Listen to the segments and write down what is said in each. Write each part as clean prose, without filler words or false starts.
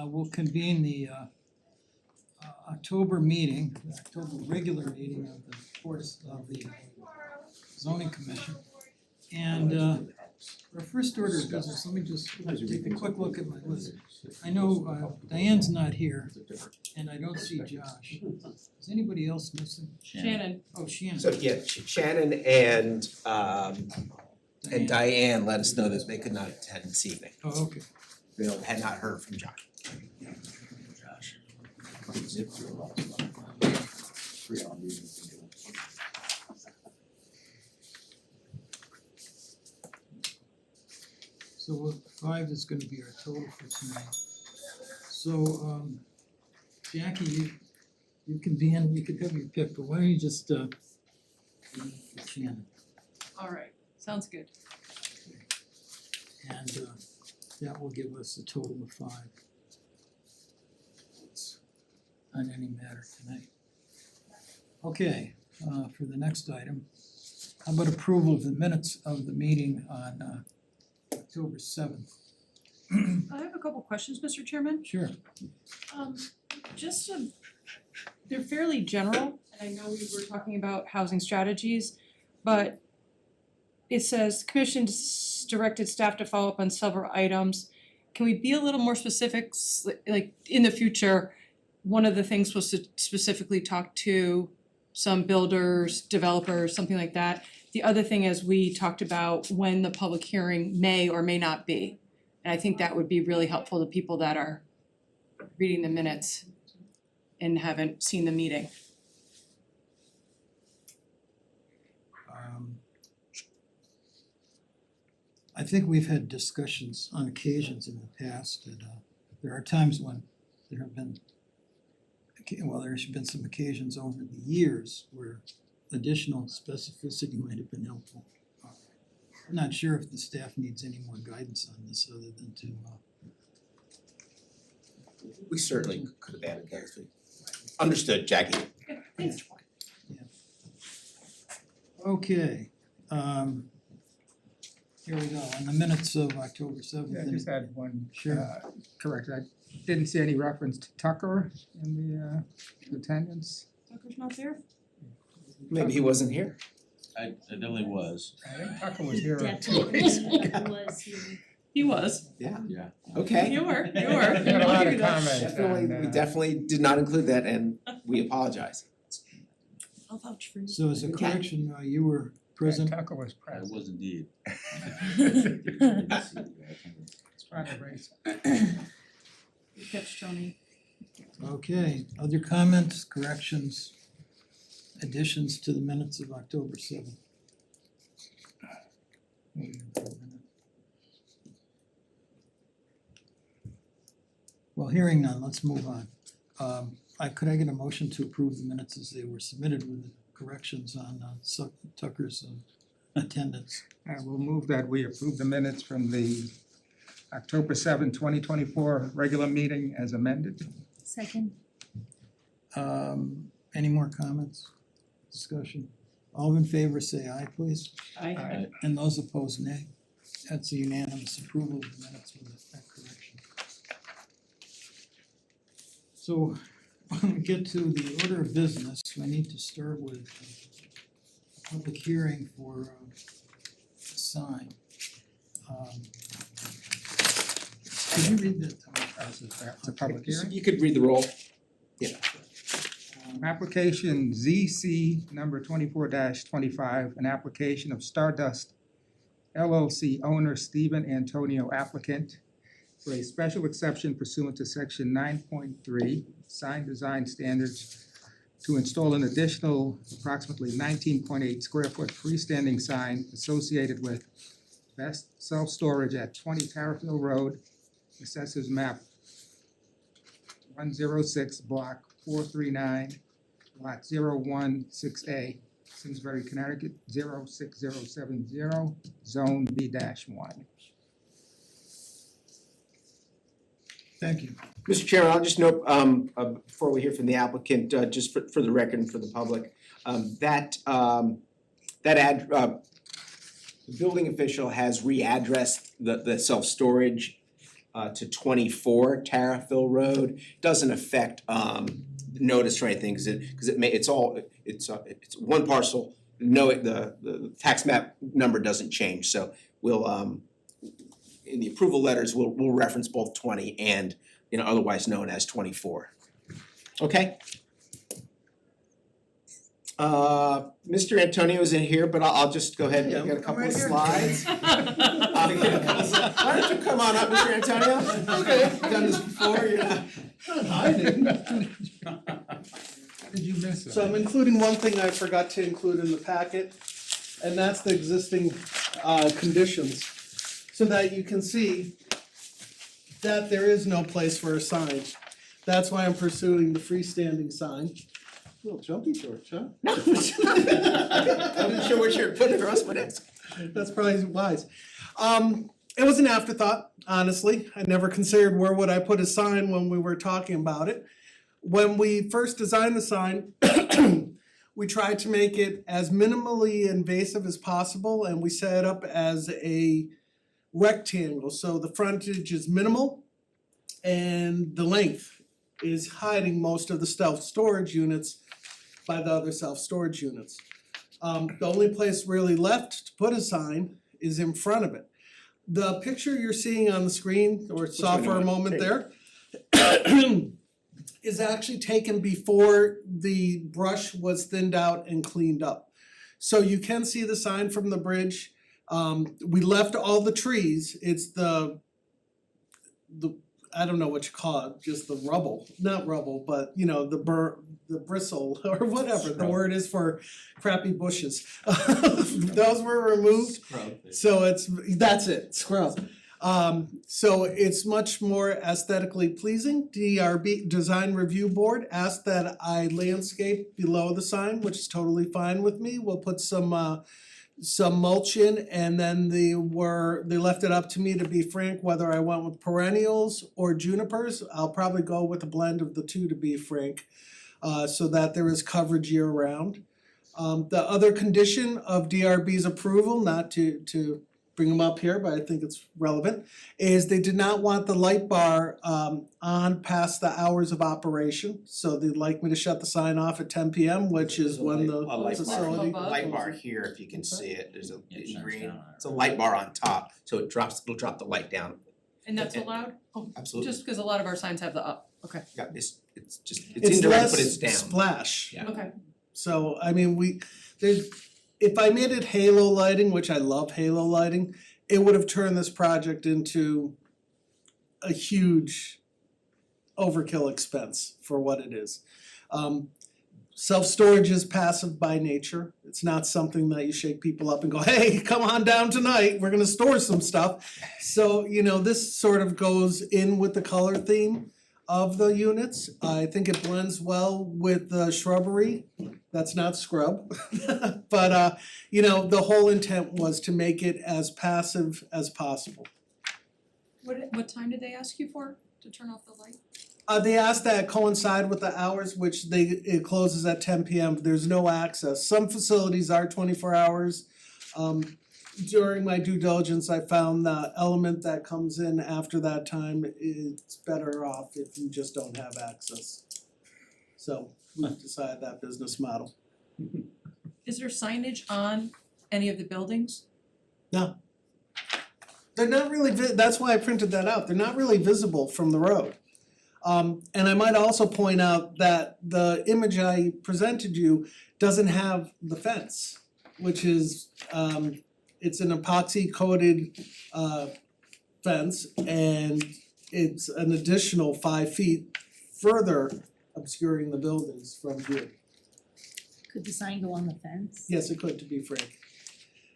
we'll convene the October meeting, the October regular meeting of the of the zoning commission. And our first order of business, let me just take a quick look at my list. I know Diane's not here and I don't see Josh. Is anybody else missing? Shannon. Oh, Shannon. So yeah, Shannon and Diane let us know that they could not attend this evening. Oh, okay. They had not heard from Josh. So 5 is gonna be our total for tonight. So Jackie, you can be in, you could have your pick, but why don't you just Shannon? Alright, sounds good. And that will give us a total of 5. On any matter tonight. Okay, for the next item, how about approval of the minutes of the meeting on October 7th? I have a couple questions, Mr. Chairman. Sure. Just they're fairly general, and I know we were talking about housing strategies, but it says commission directed staff to follow up on several items. Can we be a little more specific, like in the future? One of the things was to specifically talk to some builders, developers, something like that. The other thing is we talked about when the public hearing may or may not be. And I think that would be really helpful to people that are reading the minutes and haven't seen the meeting. I think we've had discussions on occasions in the past that there are times when there have been there's been some occasions over the years where additional specificity might have been helpful. I'm not sure if the staff needs any more guidance on this other than to We certainly could have added those. Understood, Jackie. Thanks. Okay, here we go, on the minutes of October 7th. Yeah, I just had one Sure. correction. I didn't see any reference to Tucker in the attendance. Tucker's not there? Maybe he wasn't here. I definitely was. I think Tucker was here. Definitely was here. He was. Yeah. Yeah. Okay. You were. He had a I'll lot give of you that. comments. Definitely, we definitely did not include that and we apologize. I'll vouch for you. So as a correction, you were present? Tucker was I present. was indeed. It's trying to raise. Good catch, Tony. Okay, other comments, corrections, additions to the minutes of October 7th? Well, hearing none, let's move on. Could I get a motion to approve the minutes as they were submitted with the corrections on Tucker's attendance? I will move that we approve the minutes from the October 7, 2024 regular meeting as amended. Second. Any more comments, discussion? All in favor say aye, please. Aye. And those opposed, nay. That's a unanimous approval of the minutes with that correction. So when we get to the order of business, we need to start with a public hearing for a sign. Could you read that, Tom? It's a public hearing. You could read the roll. Application ZC number 24-25, an application of Stardust LLC owner Stephen Antonio applicant for a special exception pursuant to section 9.3 sign design standards to install an additional approximately 19.8 square foot freestanding sign associated with best self-storage at 20 Tarrytown Road, Assessors Map 106, block 439, lot 016A, Simsbury, Connecticut 06070, zone B-1. Thank you. Mr. Chairman, I'll just note, before we hear from the applicant, just for the record and for the public, the building official has readdressed the self-storage to 24 Tarryville Road. Doesn't affect notice or anything, cause it's one parcel. No, the tax map number doesn't change, so we'll in the approval letters, we'll reference both 20 and, otherwise known as 24. Okay? Mr. Antonio is in here, but I'll just go ahead and get a couple of slides. Why don't you come on up, Mr. Antonio? Okay, done this before, I didn't. How did you miss it? So I'm including one thing I forgot to include in the packet, and that's the existing conditions. So that you can see that there is no place for a sign. That's why I'm pursuing the freestanding sign. A little jumpy, George, huh? I wasn't sure what you were putting across my desk. That's probably wise. It was an afterthought, honestly. I never considered where would I put a sign when we were talking about it. When we first designed the sign, we tried to make it as minimally invasive as possible, and we set it up as a rectangle. So the frontage is minimal and the length is hiding most of the self-storage units by the other self-storage units. The only place really left to put a sign is in front of it. The picture you're seeing on the screen, or saw for a moment there, is actually taken before the brush was thinned out and cleaned up. So you can see the sign from the bridge. We left all the trees, it's the I don't know what you call it, just the rubble, not rubble, but the bristle or whatever the word is for crappy bushes. Those were removed. So that's it, scrub. So it's much more aesthetically pleasing. DRB, Design Review Board, asked that I landscape below the sign, which is totally fine with me. We'll put some mulch in, and then they left it up to me, to be frank, whether I went with perennials or junipers. I'll probably go with a blend of the two, to be frank, so that there is coverage year round. The other condition of DRB's approval, not to bring them up here, but I think it's relevant, is they did not want the light bar on past the hours of operation. So they'd like me to shut the sign off at 10 p.m., which is when the A light facility. bar, light bar here, if you can see it, there's It in shines green, down on it. it's a light bar on top, so it'll drop the light down. And that's allowed? Oh, Absolutely. just because a lot of our signs have the up, okay, Yeah, it's It's indirect, but it's less down. splash. Yeah. okay. So I mean, if I made it halo lighting, which I love halo lighting, it would have turned this project into a huge overkill expense for what it is. Self-storage is passive by nature. It's not something that you shake people up and go, hey, come on down tonight, we're gonna store some stuff. So, this sort of goes in with the color theme of the units. I think it blends well with the shrubbery. That's not scrub. But the whole intent was to make it as passive as possible. What time did they ask you for to turn off the light? They asked that coincide with the hours, which it closes at 10 p.m. There's no access. Some facilities are 24 hours. During my due diligence, I found the element that comes in after that time is better off if you just don't have access. So we've decided that business model. Is there signage on any of the buildings? No. They're not really, that's why I printed that out. They're not really visible from the road. And I might also point out that the image I presented you doesn't have the fence, which is, it's an epoxy coated fence, and it's an additional 5 feet further obscuring the buildings from view. Could the sign go on the fence? Yes, it could, to be frank.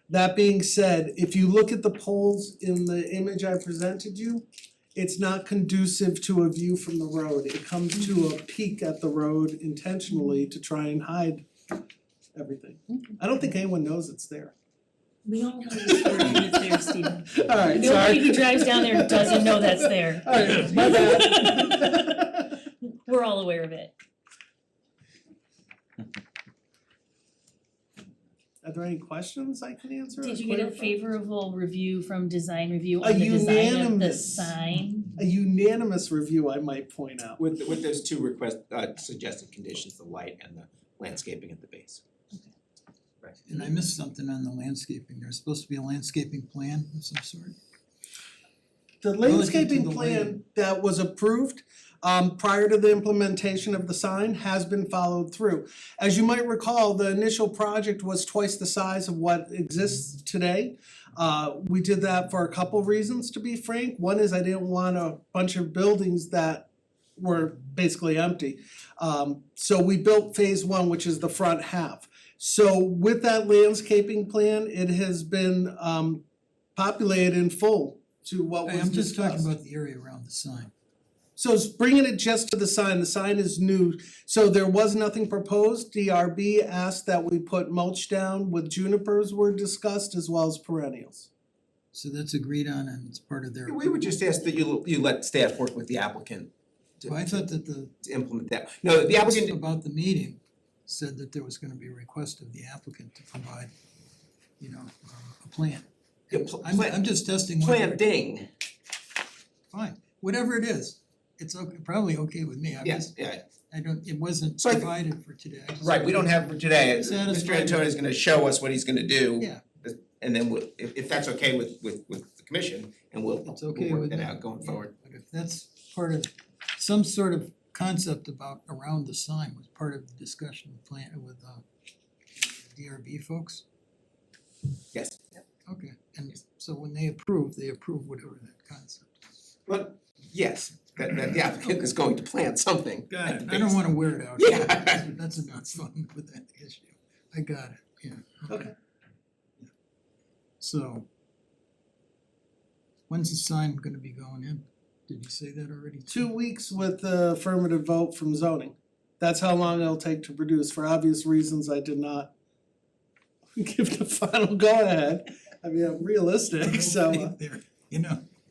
That being said, if you look at the poles in the image I presented you, it's not conducive to a view from the road. It comes to a peak at the road intentionally to try and hide everything. I don't think anyone knows it's there. We all know this word when it's there, Stephen. Alright, Nobody sorry. who drives down there doesn't know that's there. Alright, my bad. We're all aware of it. Are there any questions I can answer? or Did you get a clarify? favorable review from design review A on the design of the unanimous. sign? a unanimous review, I might point out. With those two suggested conditions, the light and the landscaping at the base. Right. And I missed something on the landscaping, there's supposed to be a landscaping plan of some sort. The Relative landscaping to the plan lighting. that was approved prior to the implementation of the sign has been followed through. As you might recall, the initial project was twice the size of what exists today. We did that for a couple reasons, to be frank. One is I didn't want a bunch of buildings that were basically empty. So we built phase one, which is the front half. So with that landscaping plan, it has been populated in full to what was I'm just discussed. talking about the area around the sign. So it's bringing it just to the sign is new, so there was nothing proposed. DRB asked that we put mulch down with junipers were discussed as well as perennials. So that's agreed on and it's part of their. We would just ask that you let staff work with the applicant Well, I thought that the to implement that. No, the applicant, about the meeting said that there was gonna be a request of the applicant to provide, a plan. Yeah, I'm just testing whether. planting, Fine, whatever it is, it's okay, probably okay with me, yes, yeah. it wasn't So I- provided for today. I just- Right, we don't have for today, Satisfied Mr. with- Antonio's gonna show us what he's gonna do. Yeah. And then we'll, if that's okay with the commission, and we'll It's okay work with that me. out going Yeah, forward. But if that's part of, some sort of concept about around the sign was part of the discussion with DRB folks, Yes, okay, and so when they approve whatever that concept is. but yes, that the applicant is going to plant something. Got at it, the I don't base. wanna wear it out. Yeah. That's enough fun with that issue, I got it, yeah, okay. Okay. So, when's the sign gonna be going in? Did you say that already? 2 weeks with the affirmative vote from zoning. That's how long it'll take to produce. For obvious reasons, I did not give the final go-ahead. I mean, I'm realistic, so There,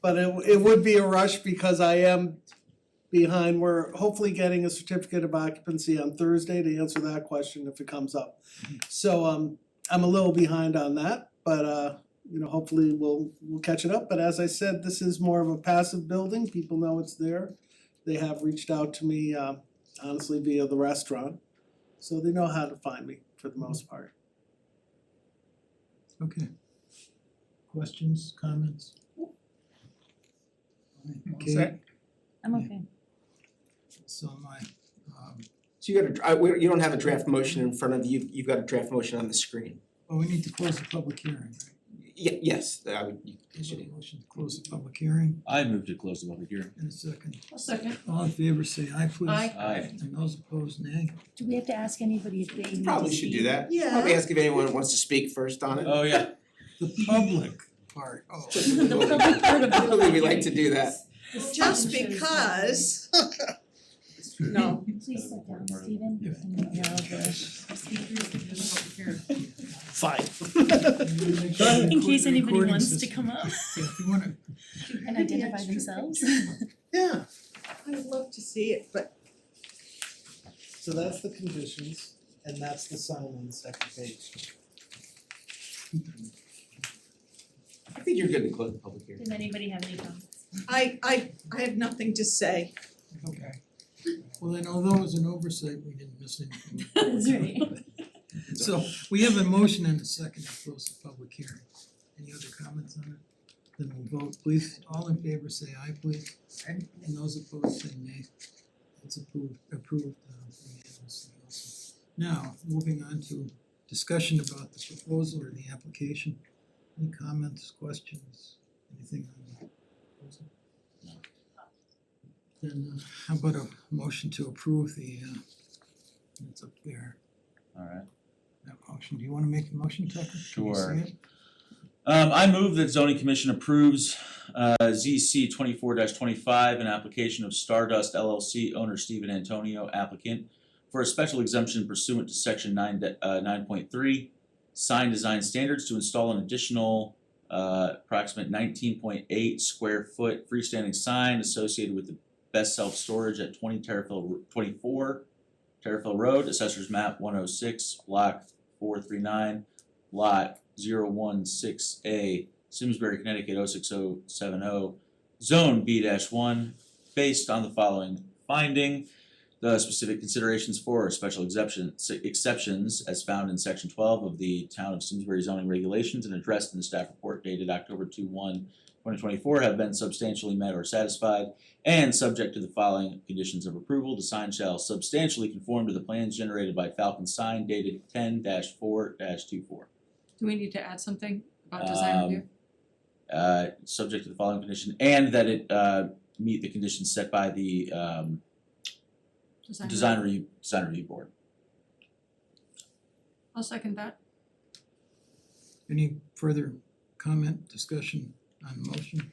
but it would be a rush because I am behind. We're hopefully getting a certificate of occupancy on Thursday to answer that question if it comes up. So I'm a little behind on that, but hopefully we'll catch it up. But as I said, this is more of a passive building. People know it's there. They have reached out to me honestly via the restaurant. So they know how to find me for the most part. Okay. Questions, comments? Okay, Set. I'm okay. so my, So you don't have a draft motion in front of you, you've got a draft motion on the screen. we need to close the public hearing, right? Yes, you Is there should. a motion to close the public hearing I move to close the public hearing. in a second? A second. All in favor, say aye, please. Aye. Aye. And those opposed, nay. Do we have to ask anybody if they need to Probably should do speak? that. Yeah. Probably ask if anyone wants to speak first on it. Oh, yeah. The public part, oh. The public part of the Typically, we like to do that. Just Stephen shows because. No. Please sit down, Stephen, Yeah. and now the Fine. in case anybody wants to come up Yeah, if you wanna, and identify themselves. Yeah. I'd love to see it, but So that's the conditions and that's the sign on the second page. I think you're good to close the public hearing. Does anybody have any comments? I have nothing to say. okay. Well, then, although it was an oversight, we didn't miss anything. That's right. So, we have a motion and a second to close the public hearing. Any other comments on it? Then we'll vote, please. All in favor, say aye, please. And those opposed, say nay. It's approved unanimously also. Now, moving on to discussion about the proposal or the application. Any comments, questions, anything on the proposal? Then how about a motion to approve the it's up there, Alright. that motion. Do you wanna make the motion, Tucker? Can you Sure. see it? I move that zoning commission approves ZC 24-25, an application of Stardust LLC, owner Stephen Antonio, applicant, for a special exemption pursuant to section 9.3, sign design standards to install an additional approximate 19.8 square foot freestanding sign associated with the best self-storage at 24 Terriffill Road, Assessor's Map 106, Block 439, Lot 016A, Simsbury, Connecticut 06070, Zone B-1, based on the following finding. The specific considerations for special exceptions as found in section 12 of the Town of Simsbury zoning regulations and addressed in the staff report dated October 2024 have been substantially met or satisfied, and subject to the following conditions of approval, the sign shall substantially conform to the plans generated by Falcon Sign dated 10-4-24. Do we need to add something about design review? Subject to the following condition, and that it meet the conditions set by the design review board. I'll second that. Any further comment, discussion on the motion?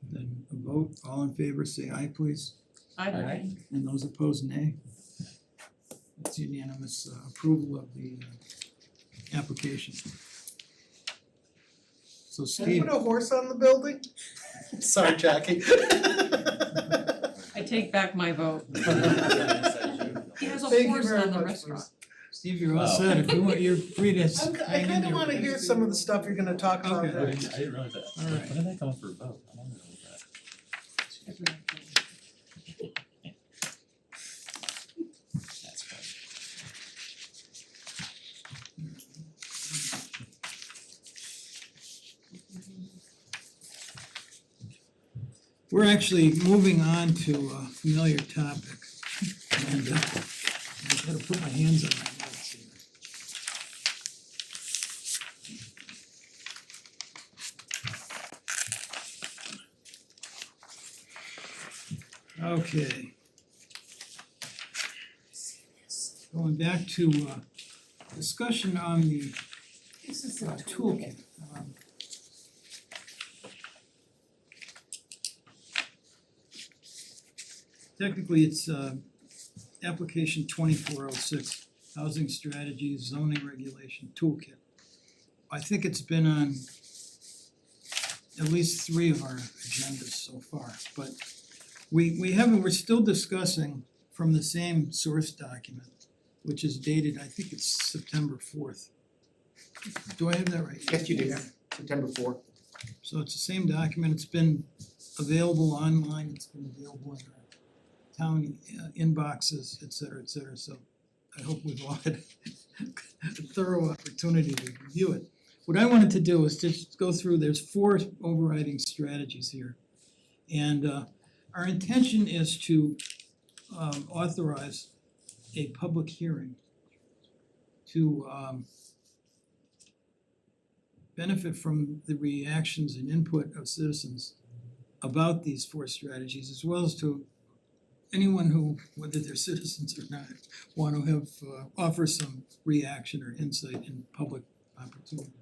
Then a vote, all in favor say aye please, Aye. and those opposed nay. It's unanimous approval of the application. So Can I Steve, put a horse on the building? Sorry, Jackie. I take back my vote. He has a Thank you horse very on the much, restaurant. Steve, you're all Wow. set, if you want, you're free to I kinda wanna hear some of the stuff you're gonna talk about Okay. I next. didn't realize that. All right. When did that come up for a vote? I don't know that. That's fine. We're actually moving on to a familiar topic, and I've gotta put my hands on my notes here. Okay. Going back to discussion on the toolkit. Technically, it's application 2406, Housing Strategies Zoning Regulation Toolkit. I think it's been on at least 3 of our agendas so far, but we're still discussing from the same source document, which is dated, I think it's September 4th. Do I have that right? Yes, you do. September 4th. So it's the same document, it's been available online, it's been available in our town inboxes, et cetera, so I hope we've all had a thorough opportunity to review it. What I wanted to do is just go through, there's 4 overriding strategies here. And our intention is to authorize a public hearing to benefit from the reactions and input of citizens about these 4 strategies, as well as to anyone who, whether they're citizens or not, want to have offer some reaction or insight in public opportunity.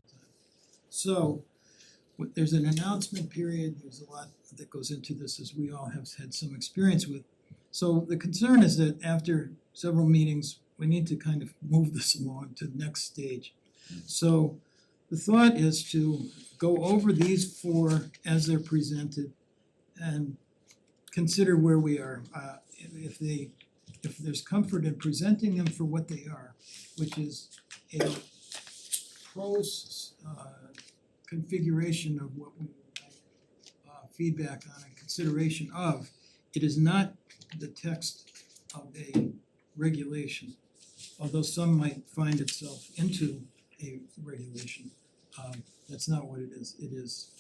So there's an announcement period, there's a lot that goes into this, as we all have had some experience with. So the concern is that after several meetings, we need to kind of move this along to the next stage. So the thought is to go over these 4 as they're presented and consider where we are. If there's comfort in presenting them for what they are, which is a prose configuration of what we would like feedback on and consideration of, it is not the text of a regulation, although some might find itself into a regulation. That's not what it is. It is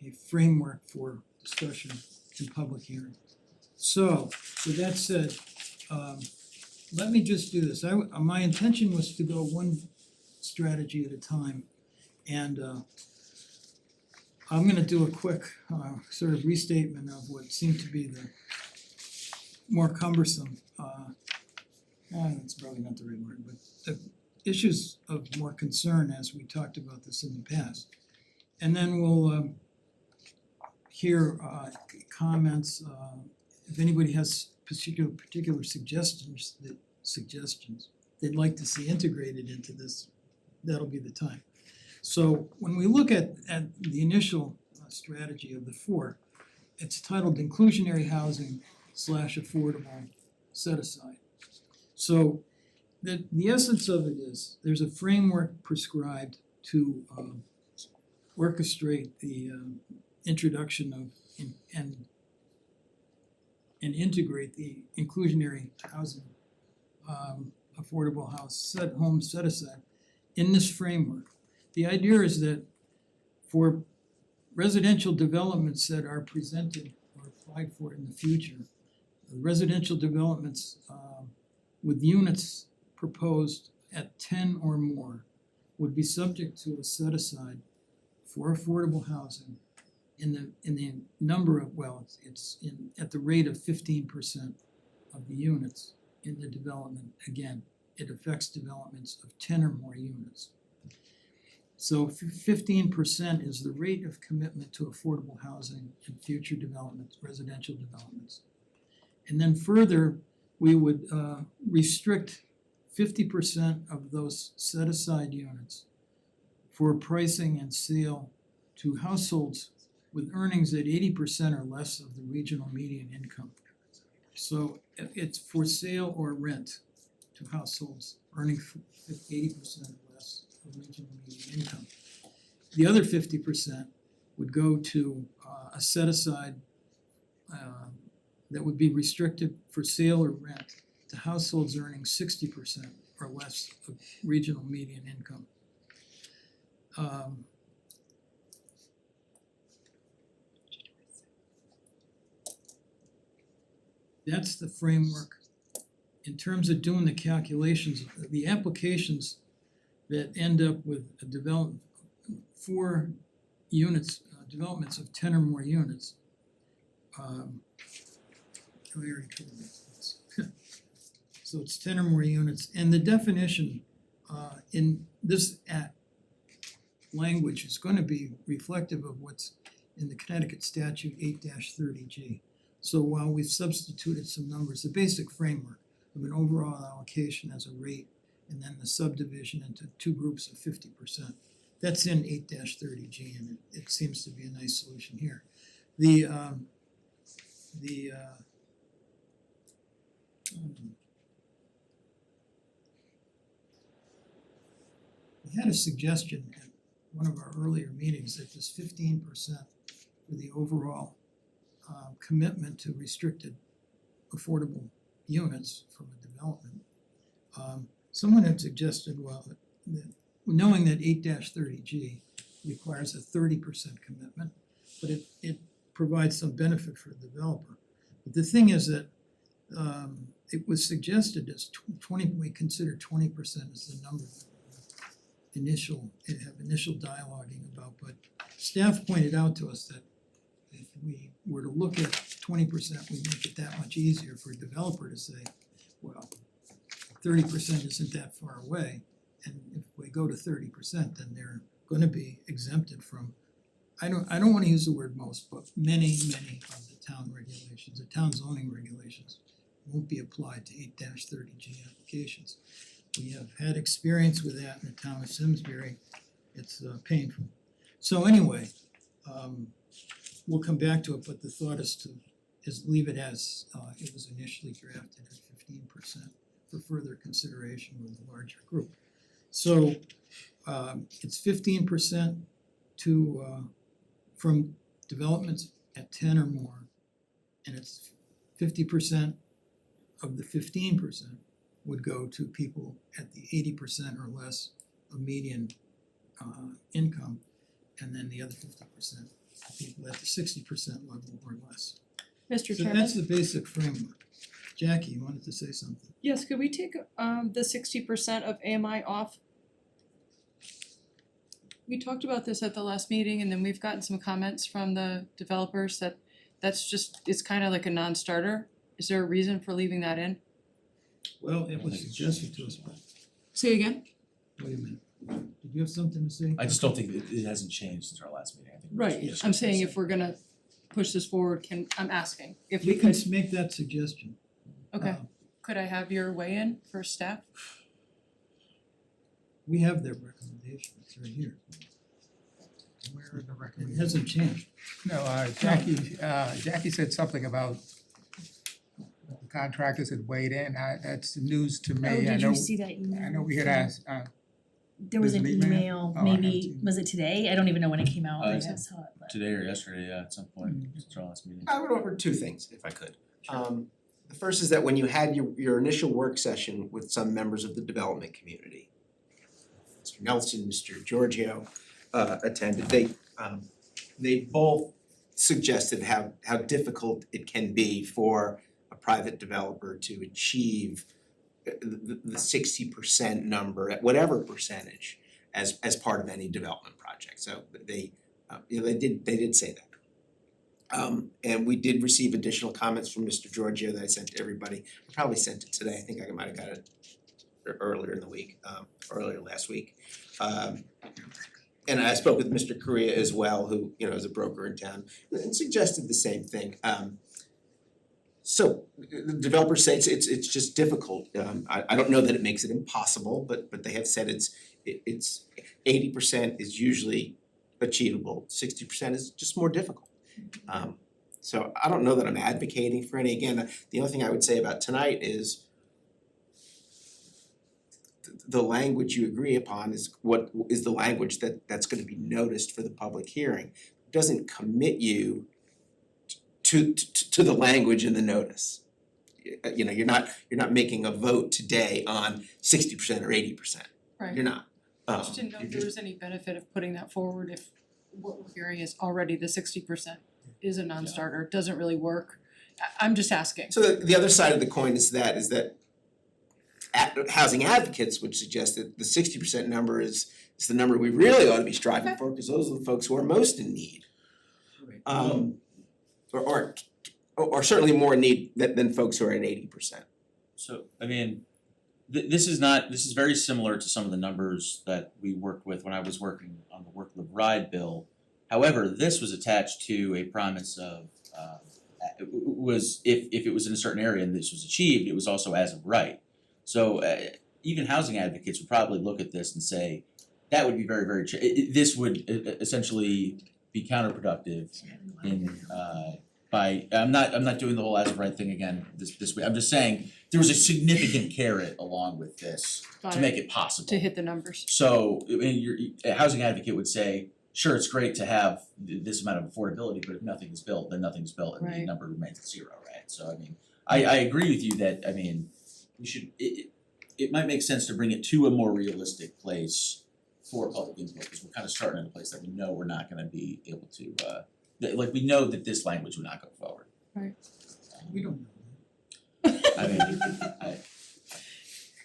a framework for discussion in public hearing. So, with that said, let me just do this. My intention was to go one strategy at a time, and I'm gonna do a quick sort of restatement of what seemed to be the more cumbersome, it's probably not the right word, but the issues of more concern as we talked about this in the past. And then we'll hear comments, if anybody has particular suggestions they'd like to see integrated into this, that'll be the time. So when we look at the initial strategy of the 4, it's titled inclusionary housing / affordable set aside. So the essence of it is there's a framework prescribed to orchestrate the introduction of and integrate the inclusionary housing, affordable home set aside in this framework. The idea is that for residential developments that are presented or applied for in the future, residential developments with units proposed at 10 or more would be subject to a set aside for affordable housing in the number of, it's at the rate of 15% of the units in the development. Again, it affects developments of 10 or more units. So 15% is the rate of commitment to affordable housing in future developments, residential developments. And then further, we would restrict 50% of those set aside units for pricing and sale to households with earnings at 80% or less of the regional median income. So it's for sale or rent to households earning 80% or less of regional median income. The other 50% would go to a set aside that would be restricted for sale or rent to households earning 60% or less of regional median income. That's the framework. In terms of doing the calculations, the applications that end up with a development, 4 units, developments of 10 or more units. We already covered this. So it's 10 or more units, and the definition in this language is going to be reflective of what's in the Connecticut statute 8-30G. So while we've substituted some numbers, the basic framework of an overall allocation as a rate and then the subdivision into 2 groups of 50%. That's in 8-30G, and it seems to be a nice solution here. We had a suggestion at one of our earlier meetings that this 15% for the overall commitment to restricted affordable units from a development. Someone had suggested, that knowing that 8-30G requires a 30% commitment, but it provides some benefit for the developer. But the thing is that it was suggested as 20, we consider 20% as the number that have initial dialoguing about, but staff pointed out to us that if we were to look at 20%, we'd make it that much easier for a developer to say, well, 30% isn't that far away, and if we go to 30%, then they're gonna be exempted from, I don't wanna use the word most, but many of the town regulations, the town zoning regulations won't be applied to 8-30G applications. We have had experience with that in the town of Simsbury. It's painful. So anyway, we'll come back to it, but the thought is leave it as it was initially drafted at 15% for further consideration with a larger group. So it's 15% to from developments at 10 or more, and it's 50% of the 15% would go to people at the 80% or less of median income, and then the other 50% people at the 60% level or less. Mr. So Chairman? that's the basic framework. Jackie, you wanted to say something? Yes, could we take the 60% of AMI off? We talked about this at the last meeting, and then we've gotten some comments from the developers that that's just, it's kind of like a non-starter. Is there a reason for leaving that in? Well, it was suggested to us, but Say again? wait a minute. Did you have something to say? I just don't think it hasn't changed since our last meeting, I think. we're just- I'm saying if we're gonna push this forward, I'm asking if We we can could, make that suggestion. okay, could I have your weigh in for staff? We have their recommendations right here. Where are the It recommendations? hasn't changed. No, Jackie said something about the contractors had weighed in. That's news to me. Oh, I did know- you see that email? I know we had asked, there was There's an an email? email, Oh, I haven't maybe, seen it. was it today? I don't even know when it came out, I it's just saw it, but. Today or yesterday, yeah, at some point, since our last meeting. I would offer two things, if I could. The first is that when you had your initial work session with some members of the development community, Mr. Nelson, Mr. Giorgio attended, they both suggested how difficult it can be for a private developer to achieve the 60% number at whatever percentage as part of any development project. So they did say that. And we did receive additional comments from Mr. Giorgio that I sent to everybody. I probably sent it today. I think I might have got it earlier in the week, earlier last week. And I spoke with Mr. Correa as well, who, is a broker in town, and suggested the same thing. So the developers say it's just difficult. I don't know that it makes it impossible, but they have said it's 80% is usually achievable, 60% is just more difficult. So I don't know that I'm advocating for any. Again, the only thing I would say about tonight is the language you agree upon is what is the language that's gonna be noticed for the public hearing. It doesn't commit you to the language in the notice. You're not making a vote today on 60% or 80%. Right. You're not. I just didn't know if there was any benefit of putting that forward if what we're hearing is already the 60% is a non-starter, it doesn't really work. I'm just asking. So the other side of the coin is that housing advocates would suggest that the 60% number is the number we really ought to be striving for, because those are the folks who are most in need. Or certainly more in need than folks who are at 80%. So, I mean, this is very similar to some of the numbers that we worked with when I was working on the Work Live Ride bill. However, this was attached to a promise of, was if it was in a certain area and this was achieved, it was also as of right. So even housing advocates would probably look at this and say, that would be very, very, this would essentially be counterproductive in I'm not doing the whole as of right thing again this week. I'm just saying there was a significant carrot along with this to make it possible. To hit the numbers. So a housing advocate would say, sure, it's great to have this amount of affordability, but if nothing is built, then nothing's built and the Right. number remains at zero, right? So I mean, I agree with you that, I mean, we should, it might make sense to bring it to a more realistic place for public input, because we're kind of starting at a place that we know we're not gonna be able to, like, we know that this language would not go forward. We don't know. I mean,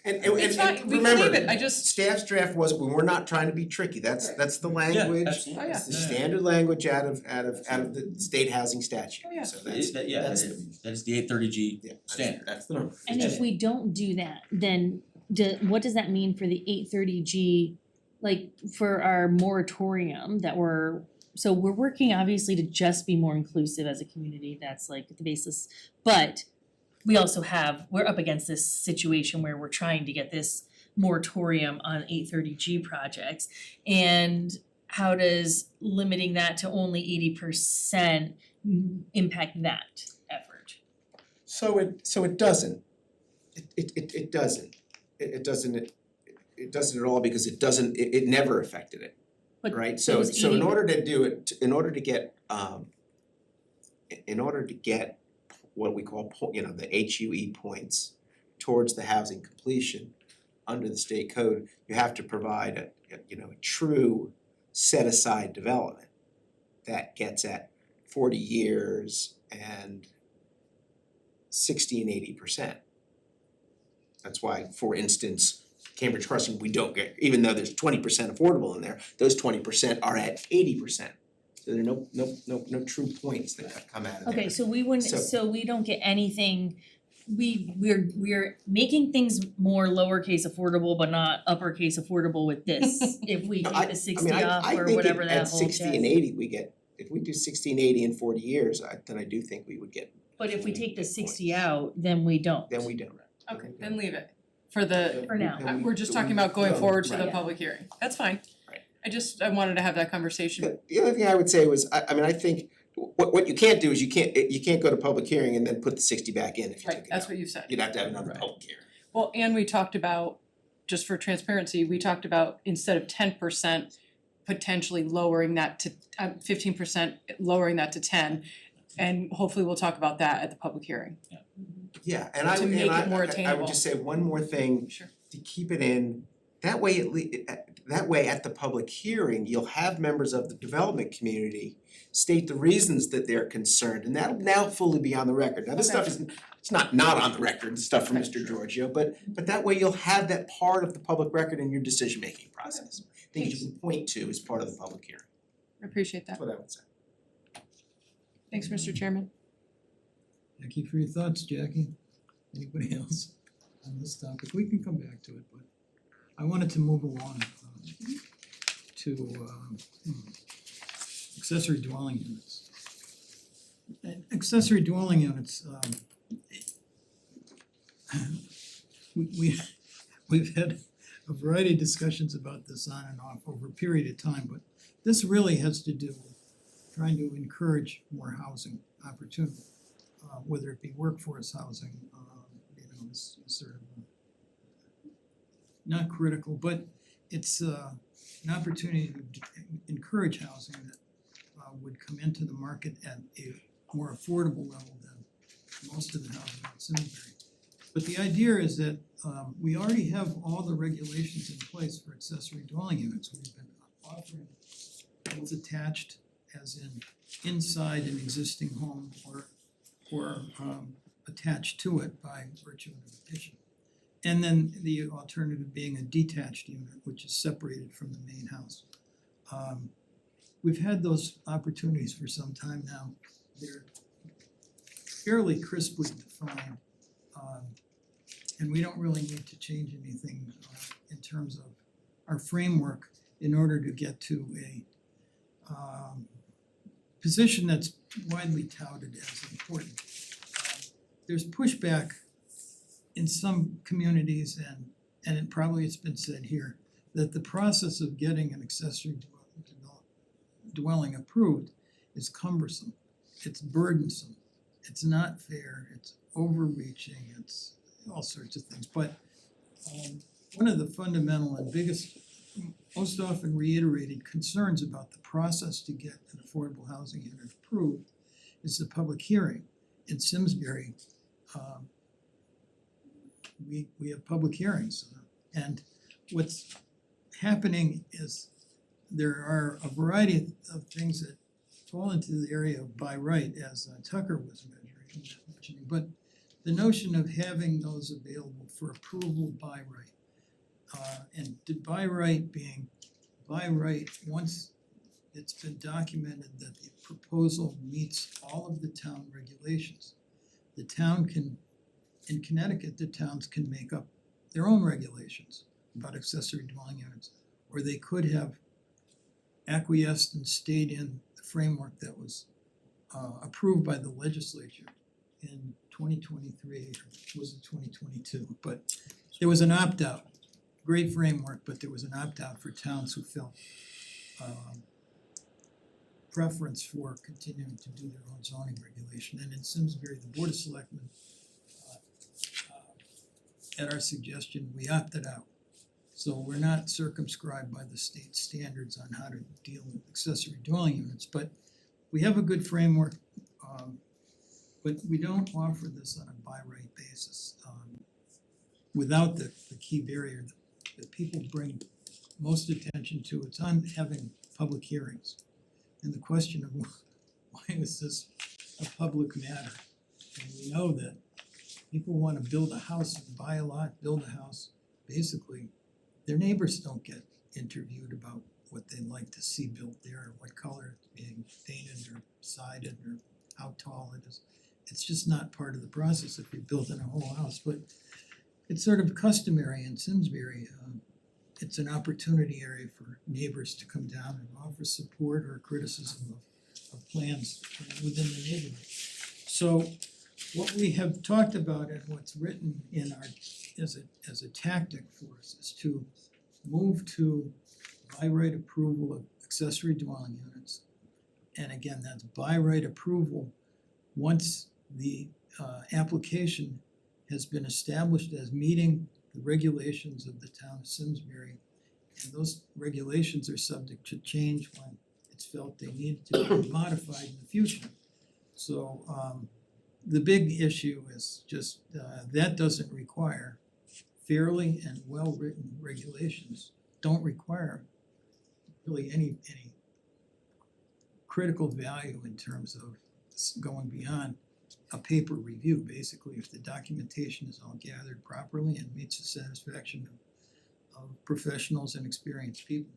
And It's fine, we can remember, leave it, I just, staff's draft was, we're not trying to be tricky, that's the language. absolutely. Oh, yeah. It's the standard language out of the state housing statute, Oh, yeah. so that's that is the 830G yeah, that's- standard. That's the number. And if we don't do that, then what does that mean for the 830G, like for our moratorium that we're working obviously to just be more inclusive as a community, that's like the basis. But we're up against this situation where we're trying to get this moratorium on 830G projects. And how does limiting that to only 80% impact that effort? So it doesn't. It doesn't. It doesn't at all, because it never affected it, But right? So those in 80 order to do it, in order to get what we call the HUE points towards the housing completion under the state code, you have to provide a true set aside development that gets at 40 years and 60 and 80%. That's why, for instance, Cambridge Crossing, we don't get, even though there's 20% affordable in there, those 20% are at 80%. So there are no true points that come out of there. Okay, so we wouldn't, So- so we don't get anything, we're making things more lowercase affordable but not uppercase affordable with this, if we take the 60 off or whatever that whole I think at 60 and jazz. 80, we get, if we do 60 and 80 in 40 years, then I do think we would get. But if we take the good 60 points. out, then we don't. Then we don't. okay, then leave it for the, For now. we're just talking about going forward to the Right. public hearing, that's fine. Right. I wanted to have that conversation. The other thing I would say was, I think, what you can't do is you can't go to public hearing and then put the 60 back in if you took it out. Right, that's what you said. You'd have to have another Right. public hearing. Well, and we talked about just for transparency, we talked about instead of 10%, potentially lowering that to 15%, lowering that to 10. And hopefully we'll talk about that at the public hearing. Yeah, and To make it more I would attainable. just say one more thing Sure. to keep it in. That way that way at the public hearing, you'll have members of the development community state the reasons that they're concerned, and that'll now fully be on the record. Now, this Okay. stuff is, it's not on the record, stuff from Okay, Mr. Giorgio, but that way you'll have that part of the public record in your decision-making process. Things you can point to as part of the public hearing, I appreciate that. that's what I would say. Thanks, Mr. Chairman. Thank you for your thoughts, Jackie. Anybody else on this topic? We can come back to it, but I wanted to move along to accessory dwelling units. And accessory dwelling units, we've had a variety of discussions about this on and off over a period of time, but this really has to do with trying to encourage more housing opportunity, whether it be workforce housing, is sort of not critical, but it's an opportunity to encourage housing that would come into the market at a more affordable level than most of the housing in Simsbury. But the idea is that we already have all the regulations in place for accessory dwelling units. We've been offering both attached as in inside an existing home or attached to it by virtue of an addition. And then the alternative being a detached unit, which is separated from the main house. We've had those opportunities for some time now. They're fairly crisply defined. And we don't really need to change anything in terms of our framework in order to get to a position that's widely touted as important. There's pushback in some communities and it probably it's been said here, that the process of getting an accessory dwelling approved is cumbersome, it's burdensome, it's not fair, it's overreaching, it's all sorts of things. But one of the fundamental and biggest, most often reiterated concerns about the process to get an affordable housing unit approved is the public hearing. In Simsbury, we have public hearings, and what's happening is there are a variety of things that fall into the area of by right, as Tucker was mentioning, but the notion of having those available for approval by right, and by right being by right once it's been documented that the proposal meets all of the town regulations. The town can, in Connecticut, the towns can make up their own regulations about accessory dwelling units, or they could have acquiesced and stayed in the framework that was approved by the legislature in 2023, or was it 2022? But there was an opt-out, great framework, but there was an opt-out for towns who felt preference for continuing to do their own zoning regulation. And in Simsbury, the Board of Selectmen, at our suggestion, we opted out. So we're not circumscribed by the state standards on how to deal with accessory dwelling units, but we have a good framework, but we don't offer this on a by right basis. Without the key barrier that people bring most attention to, it's on having public hearings. And the question of why is this a public matter? And we know that people wanna build a house, buy a lot, build a house, basically, their neighbors don't get interviewed about what they'd like to see built there, or what color it's being painted or sided, or how tall it is. It's just not part of the process if you're building a whole house, but it's sort of customary in Simsbury. It's an opportunity area for neighbors to come down and offer support or criticism of plans within the neighborhood. So what we have talked about and what's written in our, as a tactic for us, is to move to by right approval of accessory dwelling units. And again, that's by right approval once the application has been established as meeting the regulations of the town of Simsbury. And those regulations are subject to change when it's felt they need to be modified in the future. So the big issue is just that doesn't require fairly and well-written regulations, don't require really any critical value in terms of going beyond a paper review. Basically, if the documentation is all gathered properly and meets the satisfaction of professionals and experienced people,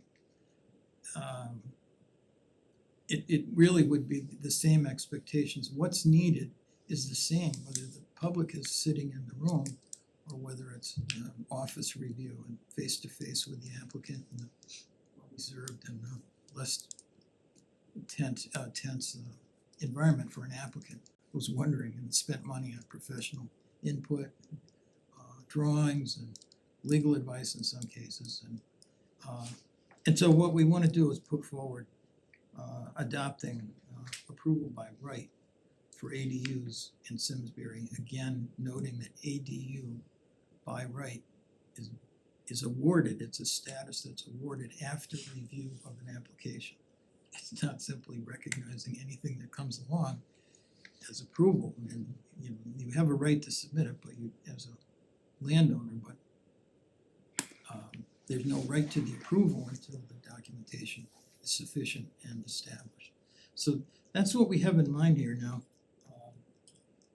it really would be the same expectations. What's needed is the same, whether the public is sitting in the room or whether it's office review and face-to-face with the applicant in the well-reserved and less tense environment for an applicant who's wondering and spent money on professional input, drawings and legal advice in some cases. And so what we wanna do is put forward adopting approval by right for ADUs in Simsbury, again noting that ADU by right is awarded, it's a status that's awarded after review of an application. It's not simply recognizing anything that comes along as approval, and you have a right to submit it, but you, as a landowner, but there's no right to the approval until the documentation is sufficient and established. So that's what we have in mind here now.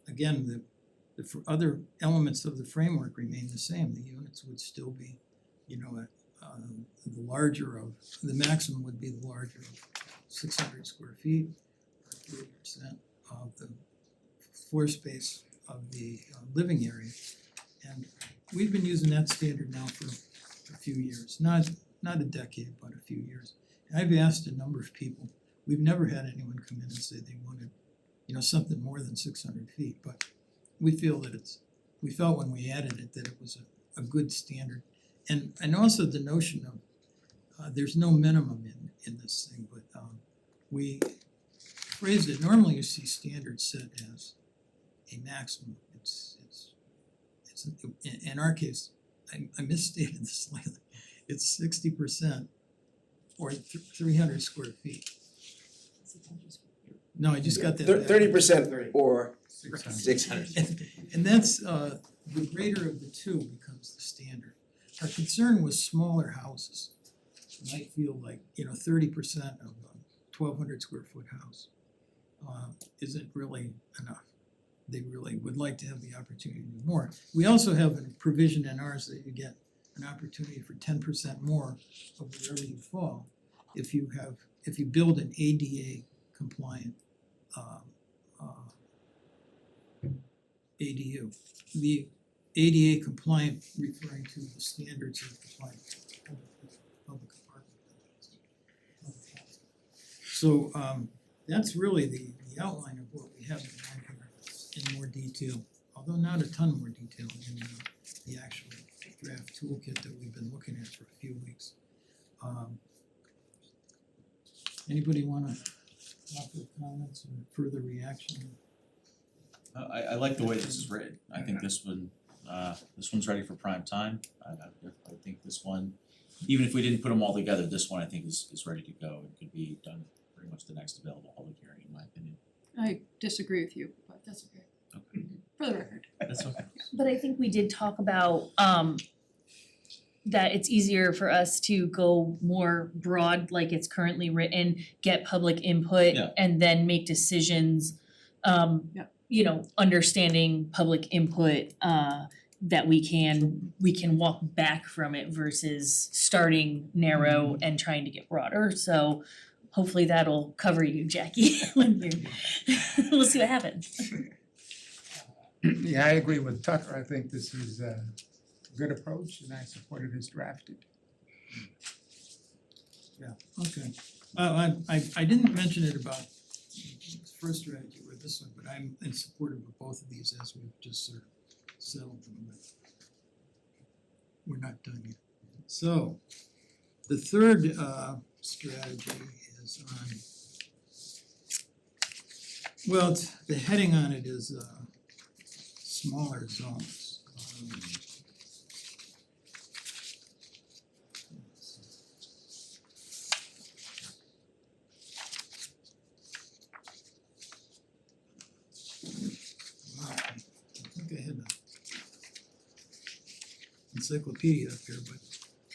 Again, the other elements of the framework remain the same. The units would still be, the larger of, the maximum would be the larger of 600 square feet, or 30% of the floor space of the living area. And we've been using that standard now for a few years, not a decade, but a few years. And I've asked a number of people, we've never had anyone come in and say they wanted, something more than 600 feet, but we felt when we added it that it was a good standard. And also the notion of there's no minimum in this thing, but we phrased it, normally you see standards set as a maximum. It's in our case, I misstated this slightly. It's 60% or 300 square feet. No, I just got that back. 30% or 600. 600. And that's the greater of the two becomes the standard. Our concern was smaller houses. You might feel like 30% of a 1,200 square foot house isn't really enough. They really would like to have the opportunity to do more. We also have a provision in ours that you get an opportunity for 10% more of wherever you fall if you build an ADA compliant ADU. The ADA compliant referring to the standards of compliance public apartment. So that's really the outline of what we have in mind here in more detail, although not a ton more detail in the actual draft toolkit that we've been looking at for a few weeks. Anybody wanna offer comments or further reaction? I like the way this is written. I think this one's ready for prime time. I think this one, even if we didn't put them all together, this one I think is ready to go and could be done pretty much the next available public hearing, in my opinion. I disagree with you, but that's okay. Okay. For the record. That's okay. But I think we did talk about that it's easier for us to go more broad like it's currently written, get public input Yeah. and then make decisions understanding public input that we can walk back from it versus starting narrow and trying to get broader. So hopefully that'll cover you, Jackie, when you we'll see what happens. Yeah, I agree with Tucker. I think this is a good approach and I support it as drafted. Okay. I didn't mention it about this first strategy or this one, but I'm in support of both of these as we've just sort of settled them, but we're not done yet. So the third strategy is on, the heading on it is smaller zones. encyclopedia up here, but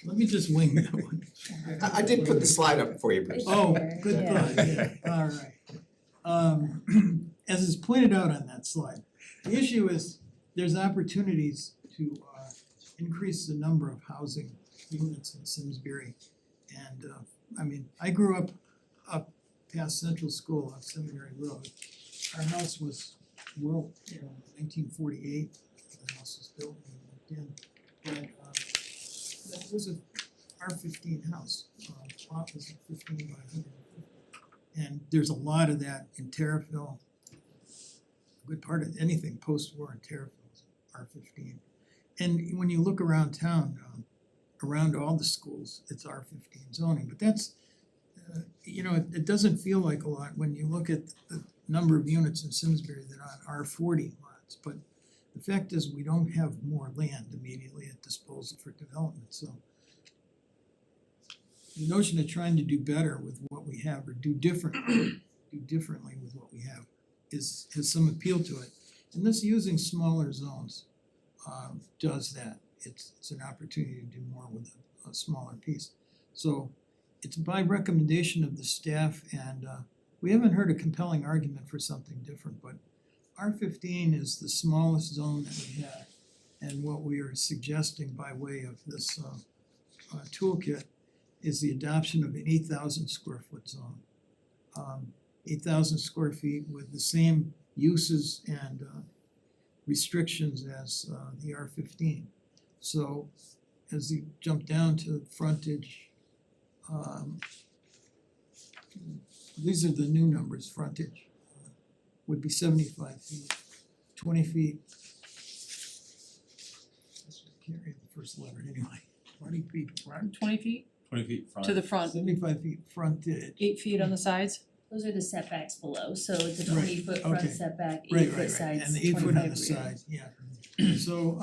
let me just wing that one. I did put the slide up for you, Bruce. Oh, Sure, good yeah. thought, yeah, alright. As is pointed out on that slide, the issue is there's opportunities to increase the number of housing units in Simsbury. And I mean, I grew up past Central School on Seminary Road. Our house was, well, 1948, the house was built and we moved in. But that was a R15 house, lot was 15 by 150. And there's a lot of that in Terriffill. A good part of anything post-war in Terriffill is R15. And when you look around town, around all the schools, it's R15 zoning, but that's, it doesn't feel like a lot when you look at the number of units in Simsbury that are on R40 lots, but the fact is we don't have more land immediately at disposal for development, so the notion of trying to do better with what we have or do differently with what we have has some appeal to it. And this using smaller zones does that. It's an opportunity to do more with a smaller piece. So it's by recommendation of the staff, and we haven't heard a compelling argument for something different, but R15 is the smallest zone that we have. And what we are suggesting by way of this toolkit is the adoption of an 8,000 square foot zone. 8,000 square feet with the same uses and restrictions as the R15. So as you jump down to frontage, these are the new numbers, frontage would be 75 feet, 20 feet. I can't read the first letter anyway, 20 feet front, 20 feet 20 feet front. to the front, 75 feet frontage. 8 feet on the sides. Those are the setbacks below, so it's a Right, 20-foot front okay. setback, Right, 8-foot right, sides, right, and the 8 foot on 25 the rear. side, yeah. So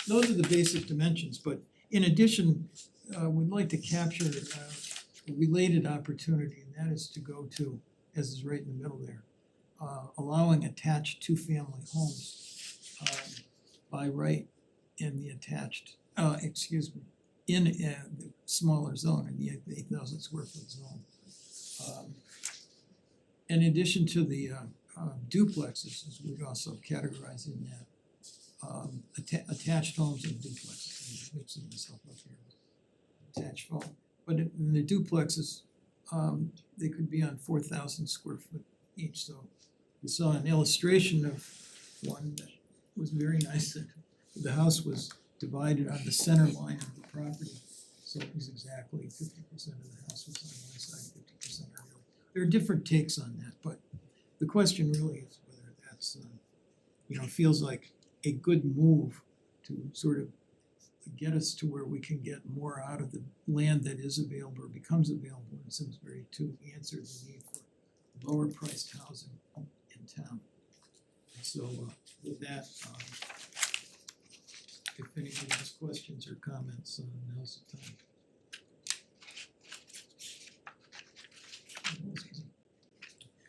those are the basic dimensions, but in addition, we'd like to capture a related opportunity, and that is to go to, as is right in the middle there, allowing attached two-family homes by right in the attached, in the smaller zone, in the 8,000 square foot zone. In addition to the duplexes, as we'd also categorize in that, attached homes and duplexes, I'm mixing myself up here. Attached home, but in the duplexes, they could be on 4,000 square foot each, so we saw an illustration of one that was very nice, that the house was divided on the center line of the property, so it was exactly 50% of the house was on one side, 50% on the other. There are different takes on that, but the question really is whether that's, feels like a good move to sort of get us to where we can get more out of the land that is available or becomes available in Simsbury to answer the need for lower priced housing in town. So with that, if anybody has questions or comments, now's the time.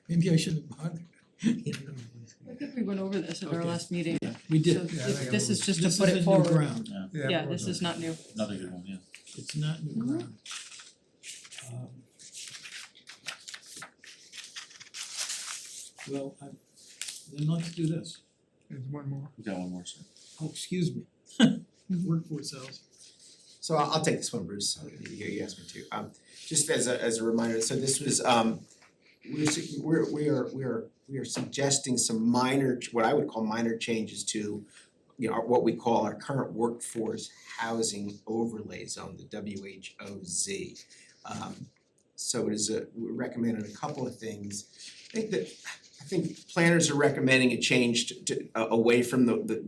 Maybe I shouldn't have bothered. I think we went over this at our Okay. last meeting, We did. so Yeah, I think this is just to This put is a it new forward. ground. Yeah, this is not new. Another good one, yeah. It's not new ground. Well, then let's do this. There's one more. We got one more, sir. Oh, excuse me. Workforce housing. So I'll take this one, Bruce, you asked me to. Just as a reminder, so this was, we are suggesting some minor, what I would call minor changes to, what we call our current workforce housing overlay zone, the WHOZ. So it is we're recommending a couple of things. I think planners are recommending a change to away from the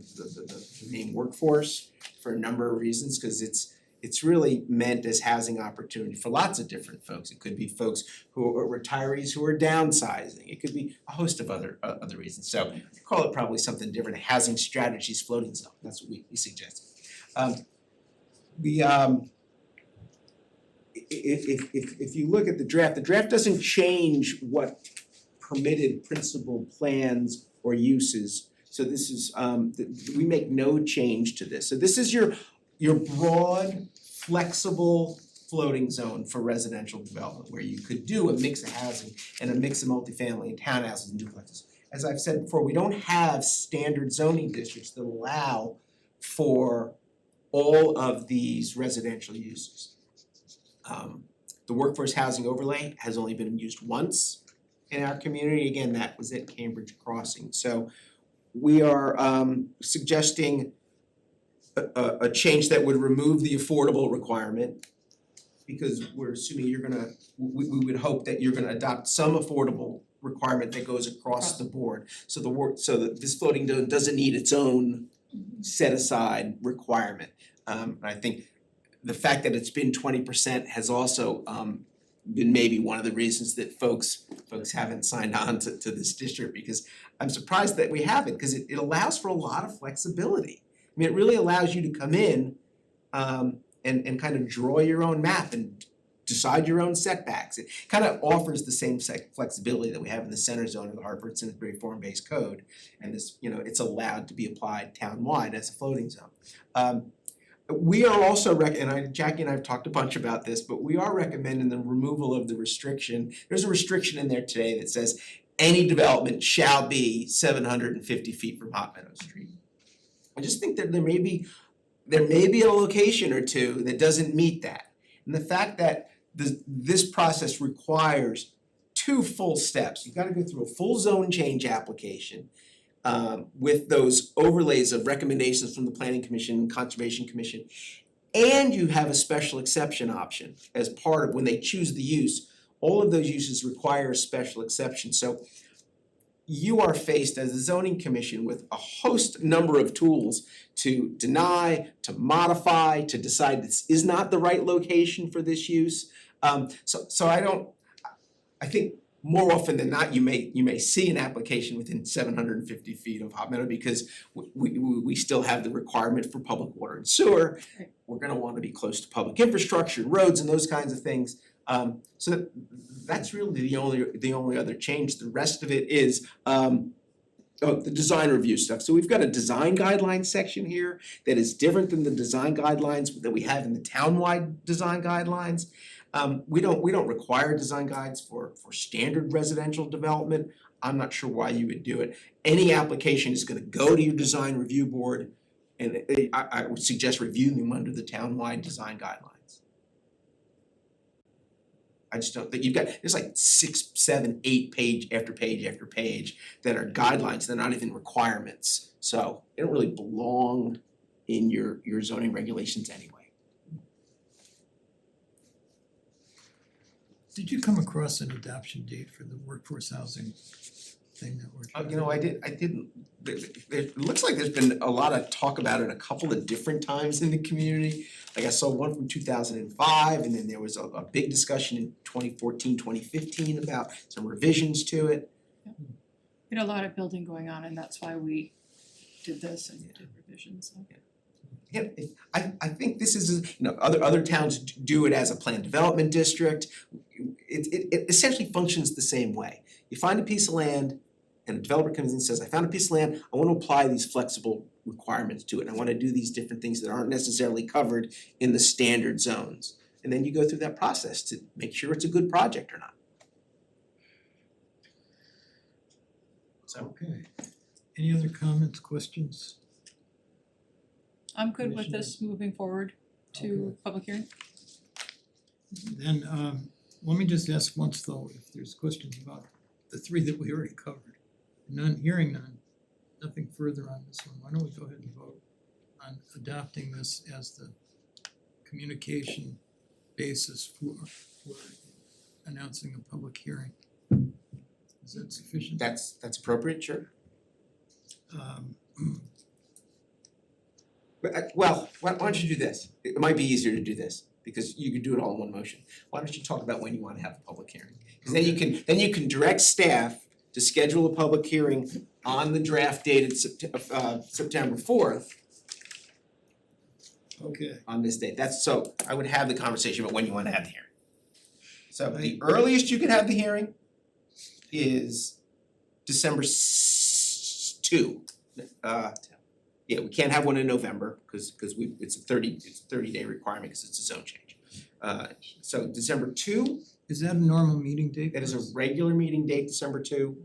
name workforce for a number of reasons, because it's really meant as housing opportunity for lots of different folks. It could be folks who are retirees who are downsizing. It could be a host of other reasons. So I call it probably something different, a housing strategies floating zone. That's what we suggest. If you look at the draft doesn't change what permitted principal plans or uses. So this is we make no change to this. So this is your your broad, flexible floating zone for residential development where you could do a mix of housing and a mix of multifamily and townhouses and duplexes. As I've said before, we don't have standard zoning districts that allow for all of these residential uses. The workforce housing overlay has only been used once in our community. Again, that was at Cambridge Crossing. So we are suggesting a change that would remove the affordable requirement, because we're assuming we would hope that you're gonna adopt some affordable requirement that goes across the board. So that this floating zone doesn't need its own set aside requirement. And I think the fact that it's been 20% has also been maybe one of the reasons that folks haven't signed on to this district, because I'm surprised that we haven't, because it allows for a lot of flexibility. I mean, it really allows you to come in and kind of draw your own map and decide your own setbacks. It kind of offers the same flexibility that we have in the center zone of the Hartford Simsbury form-based code. And this, it's allowed to be applied town-wide as a floating zone. We are also Jackie and I have talked a bunch about this, but we are recommending the removal of the restriction. There's a restriction in there today that says any development shall be 750 feet from Hot Meadow Street. I just think that there may be a location or two that doesn't meet that. And the fact that this process requires 2 full steps. You've got to go through a full zone change application with those overlays of recommendations from the Planning Commission and Conservation Commission. And you have a special exception option as part of when they choose the use. All of those uses require a special exception. So you are faced as a zoning commission with a number of tools to deny, to modify, to decide this is not the right location for this use. So I think more often than not, you may see an application within 750 feet of Hot Meadow, because we still have the requirement for public water and sewer. Right. We're gonna wanna be close to public infrastructure, roads and those kinds of things. So that's really the only other change. The rest of it is the design review stuff. So we've got a design guidelines section here that is different than the design guidelines that we have in the townwide design guidelines. We don't require design guides for standard residential development. I'm not sure why you would do it. Any application is gonna go to your design review board, and I would suggest reviewing them under the townwide design guidelines. I just don't think there's like 6, 7, 8 page after page after page that are guidelines, they're not even requirements. So they don't really belong in your zoning regulations anyway. Did you come across an adoption date for the workforce housing thing that we're trying to? I didn't, it looks like there's been a lot of talk about it a couple of different times in the community. Like I saw one from 2005, and then there was a big discussion in 2014, 2015 about some revisions to it. We had a lot of building going on, and that's why we did this and did revisions, so. Yeah, I think this is, other towns do it as a planned development district. It essentially functions the same way. You find a piece of land and a developer comes in and says, I found a piece of land, I want to apply these flexible requirements to it. I want to do these different things that aren't necessarily covered in the standard zones. And then you go through that process to make sure it's a good project or not. So. Okay. Any other comments, questions? I'm good with this moving forward to public hearing. Then let me just ask once though, if there's questions about the 3 that we already covered. Hearing none, nothing further on this one. Why don't we go ahead and vote on adopting this as the communication basis for announcing a public hearing? Is that sufficient? That's appropriate, sure. Well, why don't you do this? It might be easier to do this, because you could do it all in one motion. Why don't you talk about when you wanna have a public hearing? Cause then you can direct staff to schedule a public hearing on the draft dated September 4th Okay, on this date. So I would have the conversation about when you wanna have the hearing. So the earliest you can have the hearing is December 2. Yeah, we can't have one in November, cause it's a 30-day requirement, cause it's a zone change. So December 2, Is that a normal meeting date? that is for a us? regular meeting date, December 2.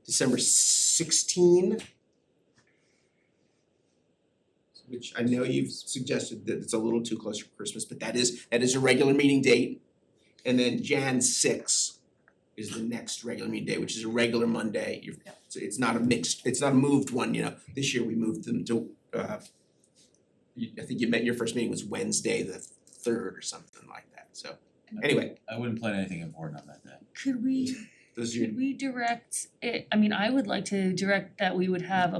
December 16, which I know you've suggested that it's a little too close for Christmas, but that is a regular meeting date. And then Jan 6 is the next regular meeting day, which is a regular Monday. It's not a moved one, you know. This year we moved them to I think your first meeting was Wednesday the 3rd or something like that. So anyway, I wouldn't plan anything important on that day. Could we, those are your could we direct it, I mean, I would like to direct that we would have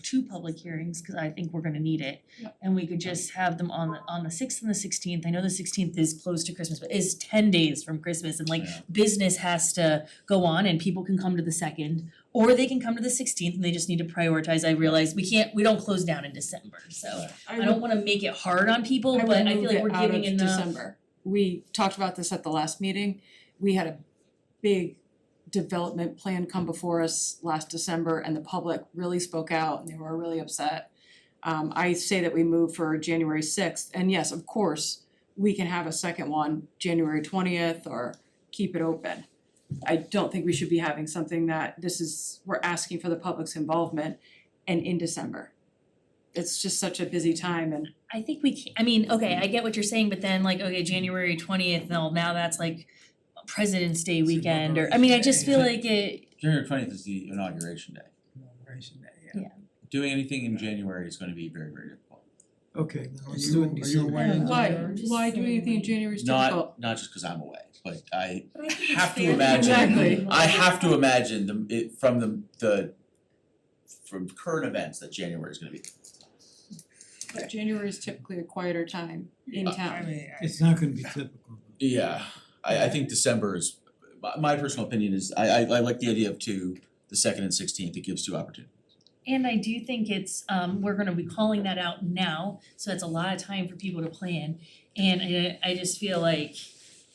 two public hearings, cause I think we're gonna need it. Yep. And we could just have them on the 6th and the 16th, I know the 16th is close to Christmas, but is 10 days from Christmas and like Yeah. business has to go on and people can come to the 2nd. Or they can come to the 16th and they just need to prioritize, I realize we don't close down in December, so I don't wanna make it hard on people, but I feel like we're giving enough. December. We talked about this at the last meeting. We had a big development plan come before us last December and the public really spoke out and they were really upset. I say that we move for January 6th, and yes, of course, we can have a second one January 20th or keep it open. I don't think we should be having something that we're asking for the public's involvement and in December. It's just such a busy time and I think we can, I mean, okay, I get what you're saying, but then like, okay, January 20th, now that's like President's Day weekend, or, I mean, I just feel like it, January 20th is the inauguration day. Inauguration day, Yeah. Doing anything in January is gonna be very, very difficult. Okay, then let's Are do you- it in are you December. away in why, January? why do anything in January is difficult? Not just cause I'm away, but I but I think it's have to fair imagine, Exactly. I have to imagine from current events that January is gonna be. But January is typically a quieter time in I town. mean, It's not gonna be typical. Yeah, I think December is, my personal opinion is, I like the idea of the 2nd and 16th, it gives 2 opportunities. And I do think it's, we're gonna be calling that out now, so that's a lot of time for people to plan. And I just feel like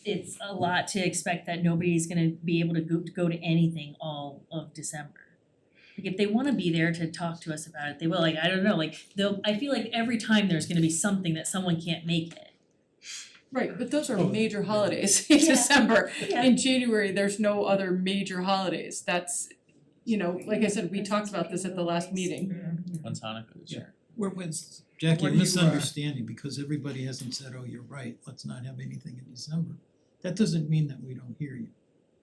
it's a lot to expect that nobody's gonna be able to go to anything all of December. Like if they wanna be there to talk to us about it, they will, like, I don't know, like I feel like every time there's gonna be something that someone can't make it. Right, but those are major holidays in Yeah. December. Yeah. In January, there's no other major holidays. That's, you know, like I said, we talked about this at the last meeting. When's Hanukkah this year? What's, Jackie, What a do you, misunderstanding, because everybody hasn't said, oh, you're right, let's not have anything in December. That doesn't mean that we don't hear you,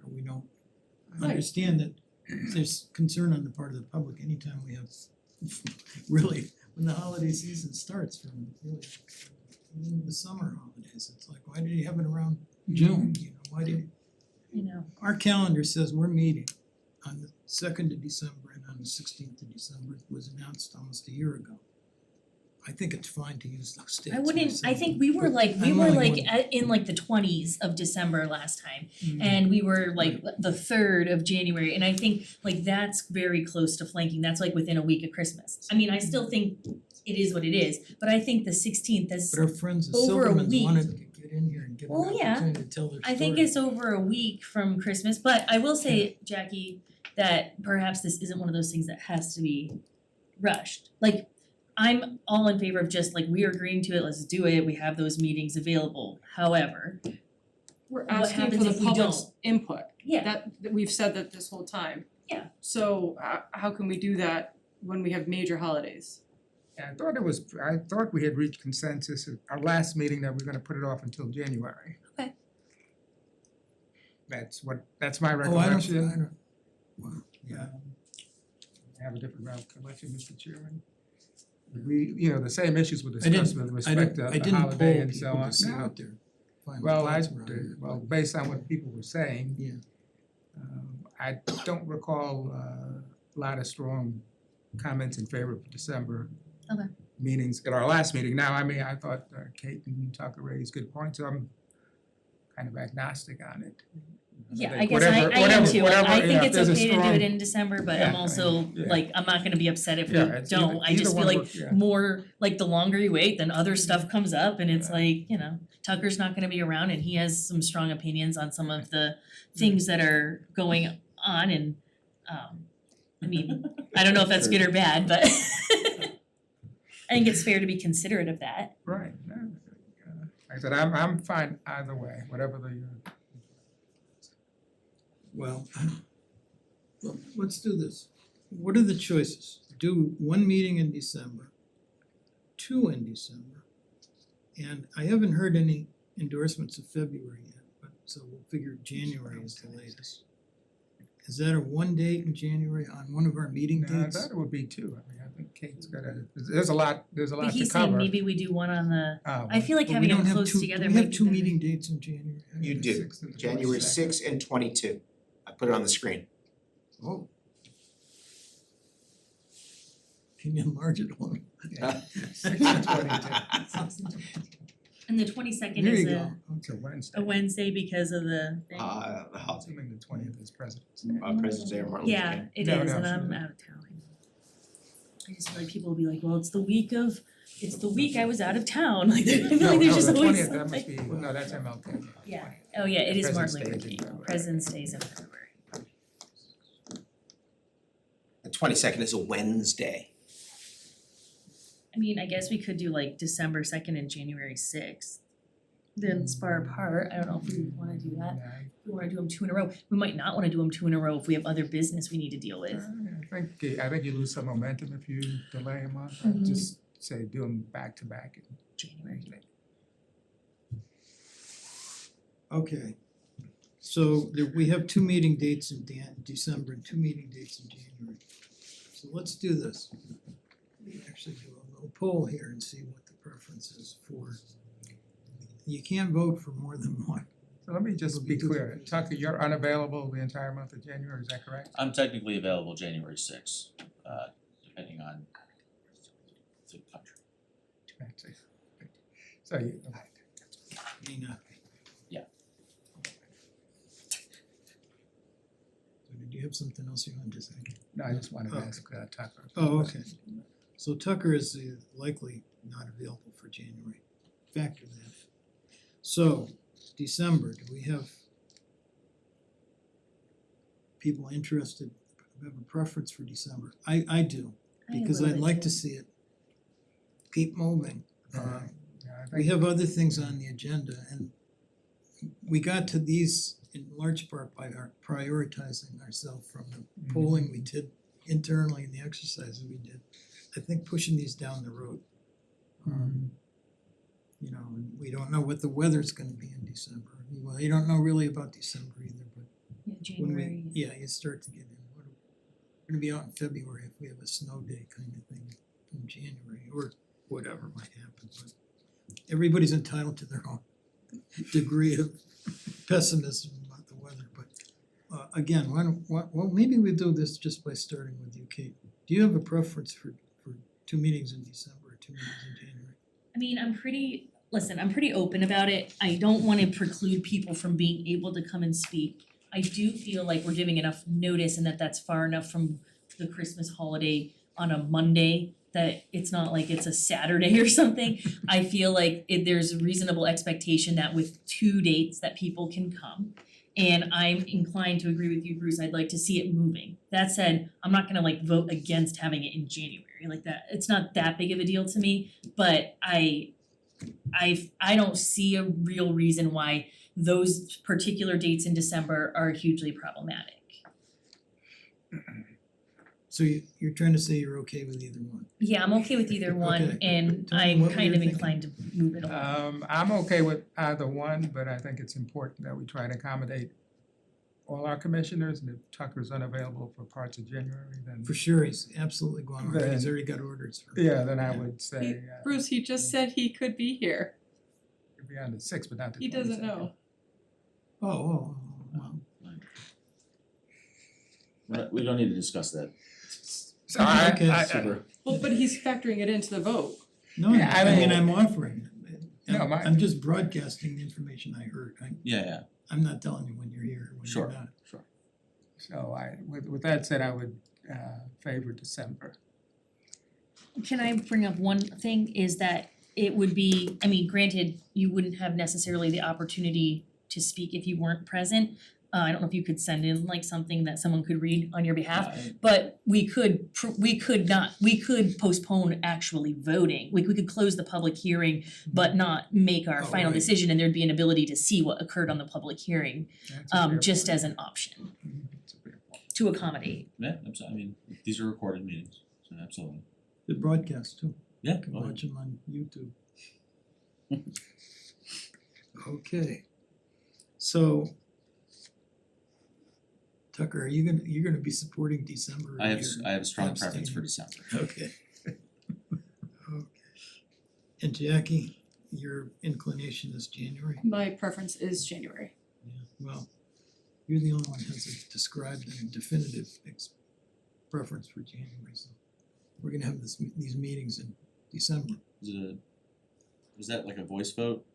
or we don't Right. understand that there's concern on the part of the public anytime we have, really, when the holiday season starts from really, even the summer holidays, it's like, why did you have it around June, you know, why did, You know, our calendar says we're meeting on the 2nd of December and on the 16th of December. It was announced almost a year ago. I think it's fine to use those dates. I wouldn't, I myself. think we were like, I'm only one. in like the 20s of December last time. Mm. And we were like the 3rd of January, and I think like that's very close to flanking, that's like within a week of Christmas. I mean, I still think it is what it is, but I think the 16th is, But our friends the over a Silvermans week. wanted to get in here and get an Well, yeah. opportunity to tell their story. I think it's over a week from Christmas, but I will say, Jackie, that perhaps this isn't one of those things that has to be rushed. Like, I'm all in favor of just like, we are agreeing to it, let's do it, we have those meetings available. However, We're What asking happens for the if we public's don't? input. yeah, That we've said that this whole time. Yeah. So how can we do that when we have major holidays? I thought we had reached consensus at our last meeting that we're gonna put it off until January. Okay. That's my Oh, I recollection. don't, wow, yeah. I have a different recollection, Mr. Chairman. We, the same issues were I discussed with didn't, respect to I the didn't holiday poll and so people on. to see No. what their final Well, thoughts were on it, well, but- based on what people were saying, Yeah. I don't recall a lot of strong comments in favor of December Okay. meetings at our last meeting. Now, I mean, I thought Kate and Tucker raised good points, so I'm kind of agnostic on it. yeah, think I guess I am whatever- too, whatever, I yeah, think if it's there's a okay to do strong- it in December, but I'm Yeah, also yeah. like, I'm not gonna be upset if we Yeah, it's don't, I just feel like yeah. more, like the longer you wait, then other stuff comes up and it's like, Tucker's not gonna be around and he has some strong opinions on some of the things that are going on and I mean, I don't know if that's good or bad, but I think it's fair to be considerate of that. Right, like I said, I'm fine either way, whatever the, Well, let's do this. What are the choices? Do one meeting in December, two in December, and I haven't heard any endorsements of February yet, but so we'll figure January is the latest. Is that a one date in January on one of our meeting no, I dates? thought it would be two, I mean, I think Kate's there's a lot But to he's saying cover. maybe we do one on the, Oh, I feel like But we having don't them have close two, together do we might have be two better. meeting dates in January? You do, 6th and the January 22nd. 6 and 22. I put it on the screen. Oh. Can you enlarge it on? Yeah, 6 and 22. And the 22nd There is you go. It's a Wednesday. a Wednesday because of the thing. Assuming the 20th is President's Day. President's Day or Martin Luther Yeah, King. it No, is, no, and I'm sure. out of town. I just feel like people will be like, well, it's the week I was out of town, like I feel like there's just No, always the 20th, that must something. be, no, that's MLK. Yeah, oh yeah, it is Martin President's Day Luther is in King, February. President's Day is in February. The 22nd is a Wednesday. I mean, I guess we could do like December 2nd and January 6th. Then spar apart, I don't know if we wanna do that, Yeah, if we wanna do them two in a row, we might not wanna do them two in a row if we have other business we need to deal with. I think you lose some momentum if you delay them on, Mhm. just say do them back to back. January. Okay. So we have two meeting dates in December and two meeting dates in January. So let's do this. We actually do a little poll here and see what the preference is for. You can't vote for more than one. So let me just It'll be be too clear, confusing. Tucker, you're unavailable the entire month of January, is that correct? I'm technically available January 6th, depending on the country. So you, May not be. Yeah. So did you have something else you wanted to say? no, I just wanted to Oh. ask Tucker. Oh, okay. So Tucker is likely not available for January. Factor that. So December, do we have people interested, have a preference for December? I do, because I'd like to see it keep moving. Yeah, I We think, have other things on the agenda and we got to these in large part by our prioritizing ourselves from the polling we did internally and the exercises we did. I think pushing these down the road. You know, and we don't know what the weather's gonna be in December. Well, you don't know really about December either, but Yeah, when January. we, yeah, you start to get in. We're gonna be out in February if we have a snow day kind of thing in January or whatever might happen, but everybody's entitled to their own degree of pessimism about the weather, but again, well, maybe we do this just by starting with you, Kate. Do you have a preference for two meetings in December or two meetings in January? I mean, I'm pretty open about it. I don't wanna preclude people from being able to come and speak. I do feel like we're giving enough notice and that's far enough from the Christmas holiday on a Monday that it's not like it's a Saturday or something. I feel like there's a reasonable expectation that with two dates that people can come. And I'm inclined to agree with you, Bruce, I'd like to see it moving. That said, I'm not gonna like vote against having it in January like that. It's not that big of a deal to me, but I don't see a real reason why those particular dates in December are hugely problematic. So you're trying to say you're okay with either one? Yeah, I'm okay with either one Okay. and Tell me I'm what kind you're of thinking. inclined to move it along. I'm okay with either one, but I think it's important that we try to accommodate all our commissioners, and if Tucker's unavailable for parts of January, then For sure, he's absolutely going already, he's Then- already got orders for. yeah, then I would say Bruce, he just said he could be here. it'd be on the 6th, but not the 22nd. He doesn't know. Oh, well, We don't need to discuss that. So Okay. Super. Well, but he's factoring it into the vote. no, Yeah, I I mean, mean- I'm offering it. No, I'm just broadcasting the information I heard, Yeah, I'm not telling you when you're here or when Sure. you're not. So with that said, I would favor December. Can I bring up one thing, is that it would be, I mean, granted, you wouldn't have necessarily the opportunity to speak if you weren't present, I don't know if you could send in like something that someone could read on your behalf, but we could postpone actually voting. We could close the public hearing but not make our Oh, final right. decision, and there'd be an ability to see what occurred on the public hearing, That's a fair just point. as an option That's a fair point. to accommodate. Yeah, I mean, these are recorded meetings, so absolutely. The broadcast too, Yeah, you can go ahead. watch them on YouTube. Okay, so Tucker, are you're gonna be supporting December? or I have you're I have a strong preference for abstaining? December. Okay. Okay. And Jackie, your inclination is January? My preference is January. Yeah, well, you're the only one who has a described and definitive preference for January, so we're gonna have these meetings in December. Was that like a voice vote?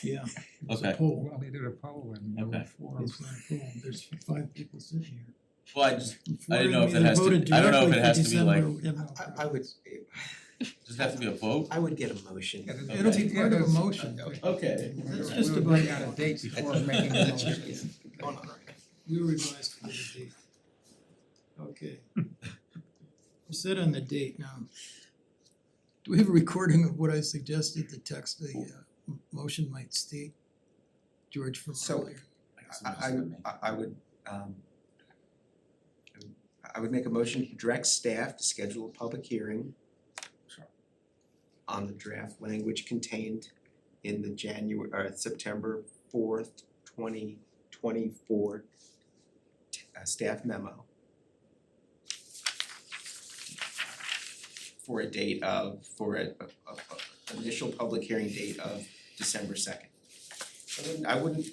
Yeah, it's a Okay. poll. Well, they did a poll and there were Okay. four. It's not a poll. There's 5 people sitting here. Well, I just, Four I didn't of know if them it has to- either voted I don't know if it directly for has to be like- December or- I would, does it have to be a vote? I would get a motion. Yeah, It'll be part of a there's- motion. Okay. That's We just would about- bring out a date before making the motion. We were advised to get a date. Okay. We're set on the date now. Do we have a recording of what I suggested the text, the motion might state? George from So- earlier. I would make a motion to direct staff to schedule a public hearing on the draft language contained in the September 4th, 2024 staff memo for a initial public hearing date of December 2nd. I wouldn't,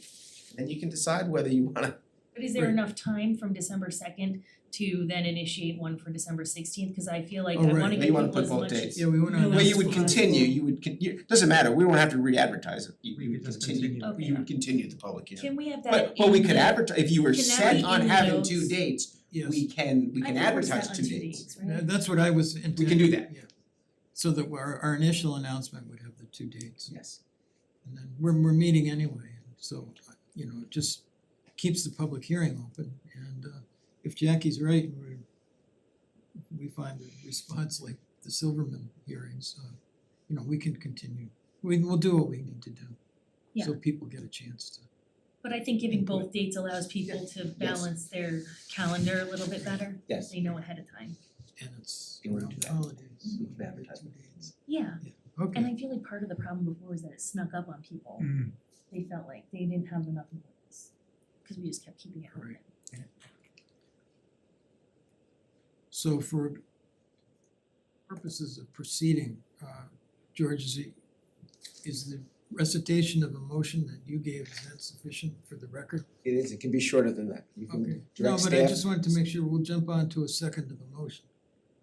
then you can decide whether you wanna. But is there Right. enough time from December 2nd to then initiate one for December 16th? Cause I feel like Oh, I right. wanna You give wanna people put as both much. dates. Yeah, we wanna. No, Well, you would Possible. continue, doesn't matter, we don't have to re-advertise it, We you could would just continue, continue. you would continue the public hearing. Can we have that But we in could the- advertise, if you were can that set be on in the having two notes? dates, Yes, we can I think we're advertise set on 2 dates. right? that's what I was intending. We can do that. Yeah. So that our initial announcement would have the 2 dates. Yes. And then we're meeting anyway, so it just keeps the public hearing open, and if Jackie's right, and we find a response like the Silverman hearings, we can continue. We'll do what we need to do. So people get a chance to. But I think giving Input. both dates allows people to balance their calendar a little bit better. Yes. They know ahead of time. And it's You wanna around do the that? holidays. We can advertise 2 it. days. Yeah, Okay. and I feel like part of the problem before was that it snuck up on people. Mm. They felt like they didn't have enough notice, cause we just kept keeping it open. Right. So for purposes of proceeding, George, is the recitation of a motion that you gave, is that sufficient for the record? It is, it can be shorter than that, you Okay, can no, direct but I staff, just wanted to make sure we'll jump on to a second of the motion.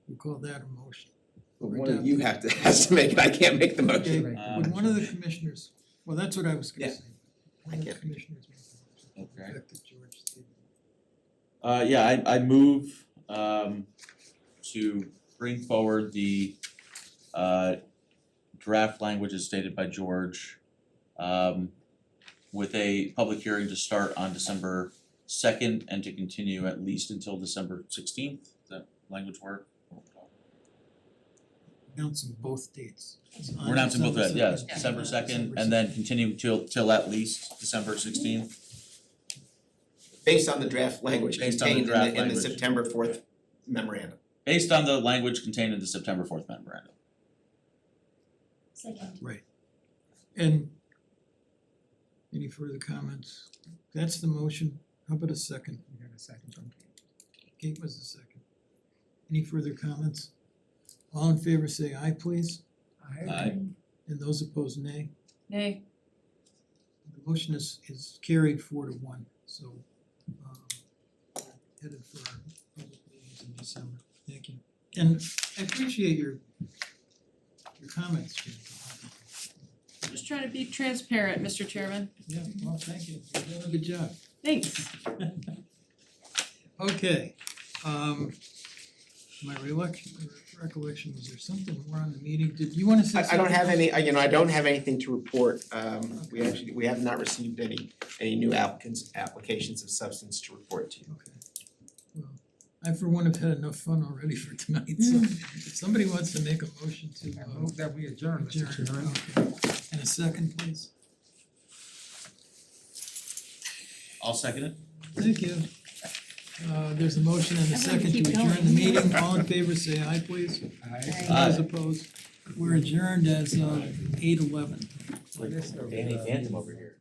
We call that a motion. but one of you has to make it, I can't make the Okay, motion. would one of the commissioners, well, that's what I was gonna Yeah. say. One of the can't. commissioners make the motion. Okay. Effective George stated. Yeah, I move to bring forward the draft language as stated by George with a public hearing to start on December 2nd and to continue at least until December 16th. Does that language work? Announcing both dates. We're announcing both that, yes, December December 2nd 2nd, and then continue till at least December 16th. Based on the draft language Based on the contained draft in the language. September 4th memorandum. Based on the language contained in the September 4th memorandum. Second. Right. And any further comments? That's the motion. How about a second? We got a second from Kate. Kate was the second. Any further comments? All in favor say aye, please. Aye. And those opposed, nay. Nay. The motion is carried 4-1, so headed for our public meetings in December. Thank you. And I appreciate your comments, Jim. Just trying to be transparent, Mr. Chairman. Yeah, well, thank you. You're doing a good job. Thanks. Okay, my recollection, was there something more on the meeting? Did you wanna say something? I don't have any, I don't have anything to report. We have not received any new applications of substance to report to you. Okay. Well, I for one have had enough fun already for tonight, so if somebody wants to make a motion to I move that we adjourn, Mr. adjourn, Chairman. okay. And a second, please. I'll second it. Thank you. There's a motion and a I wanna second to keep adjourn the going. meeting. All in favor, say aye, please. Aye. Those opposed, we're adjourned as of 8:11. This of, Danny Phantom over here.